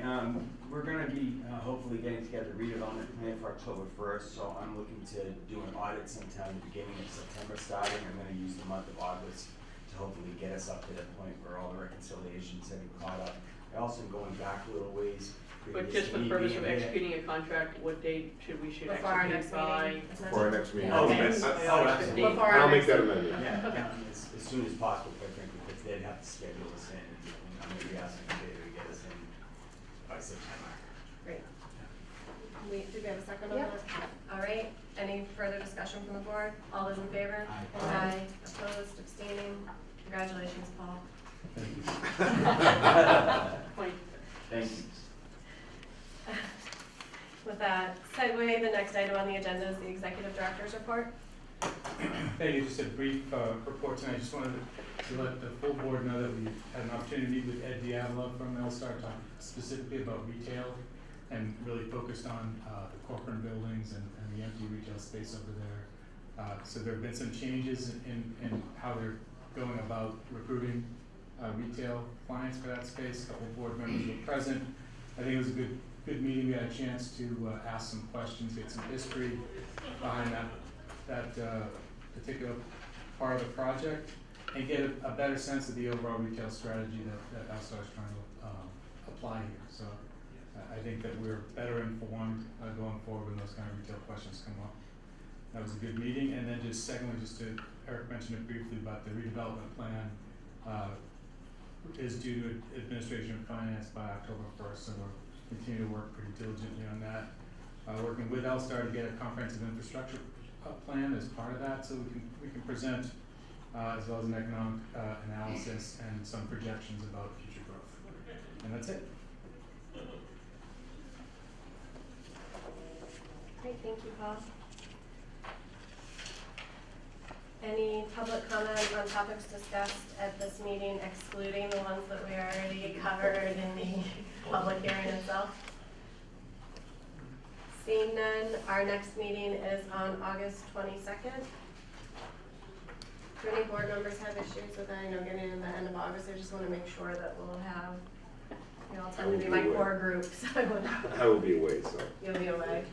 We're going to be hopefully getting together a redevelopment plan for October 1st, so I'm looking to do an audit sometime at the beginning of September starting. I'm going to use the month of August to hopefully get us up to that point where all the reconciliations have been caught up. I also am going back a little ways. But just for the purpose of executing a contract, what date should execute before our next meeting? Before our next meeting. Oh, Okay. absolutely. I'll make that amendment. Yeah, as soon as possible, quite frankly, because they'd have to schedule us in. I'm going to be asking Dave to get us in by September. Great. Did we have a second on Yep. that? All right. Any further discussion from the board? All those in favor? Aye. Congratulations, Paul. Point. Thank you. With that segue, the next item on the agenda is the executive director's report. Thank you. Just a brief report tonight. I just wanted to let the full board know that we had an opportunity to meet with Ed Diavolo from L-Star, talking specifically about retail and really focused on the corporate buildings and the empty retail space over there. So there have been some changes in how they're going about recruiting retail clients for that space. A couple of board members were present. I think it was a good meeting. We had a chance to ask some questions, get some history behind that particular part of the project, and get a better sense of the overall retail strategy that L-Star is trying to apply here. So I think that we're better informed going forward when those kind of retail questions come up. That was a good meeting. And then just secondly, Eric mentioned it briefly, about the redevelopment plan is due to administration and finance by October 1st, so we'll continue to work pretty diligently on that. Working with L-Star to get a comprehensive infrastructure plan as part of that, so we can present as well as an economic analysis and some projections about future growth. And that's it. Great, thank you, Paul. Any public comment on topics discussed at this meeting, excluding the ones that we already covered in the public hearing itself? Seeing none, our next meeting is on August 22nd. Do any board members have issues with that? I know getting in the end of August, I just want to make sure that we'll have, you all tend to be my core group, so I will be away, so. You'll be away.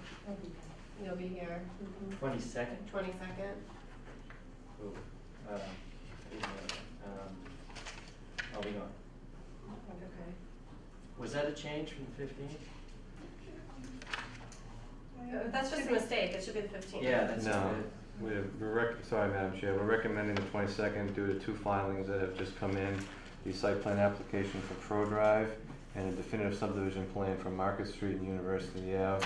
You'll be here. 22nd? 22nd. Ooh, I'll be gone. Okay. Was that a change from the 15th? That's just a mistake. It should be the 15th. Yeah, that's No. good. Sorry, Madam Chair, we're recommending the 22nd due to two filings that have just come in. The site plan application for Pro Drive and a definitive subdivision plan for Market Street and University Ave.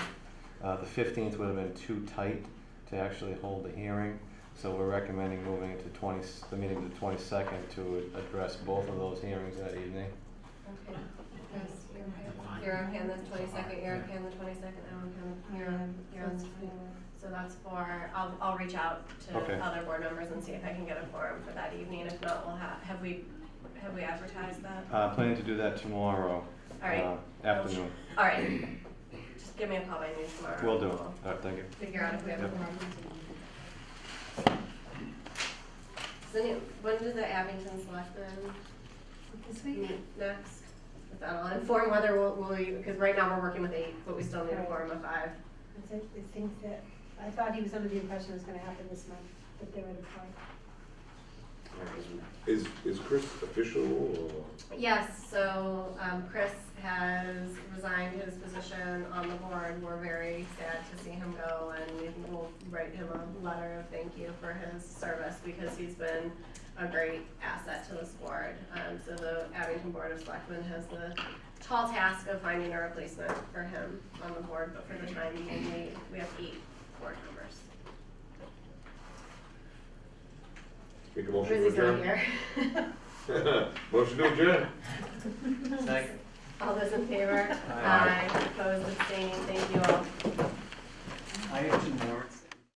The 15th would have been too tight to actually hold the hearing, so we're recommending moving it to the meeting to the 22nd to address both of those hearings that evening. Okay. Yes, you're on hand the 22nd, you're on hand the 22nd, you're on so that's for, I'll reach out to other board members and see if I can get a quorum for that evening. If not, we'll have we advertised that? Planning to do that tomorrow. All right. Afternoon. All right. Just give me a call by noon tomorrow. Will do. All right, thank you. Figure out if we have a Yep. quorum. When does the Abington Selectmen This week? meet next? If that'll inform whether we'll because right now we're working with 8, but we still need a quorum of 5. I think that, I thought he was under the impression it was gonna happen this month, but they were apart. Is Chris official or? Yes, so Chris has resigned his position on the board. We're very sad to see him go, and we'll write him a letter of thank you for his service because he's been a great asset to this board. So the Abington Board of Selectmen has the tall task of finding a replacement for him on the board, but for the time being, we have 8 board members. Make a motion to Rizzy's not adjourn. here. Motion to adjourn. Second. All those in favor? Aye. Opposed, abstaining, thank you all. I have 2 more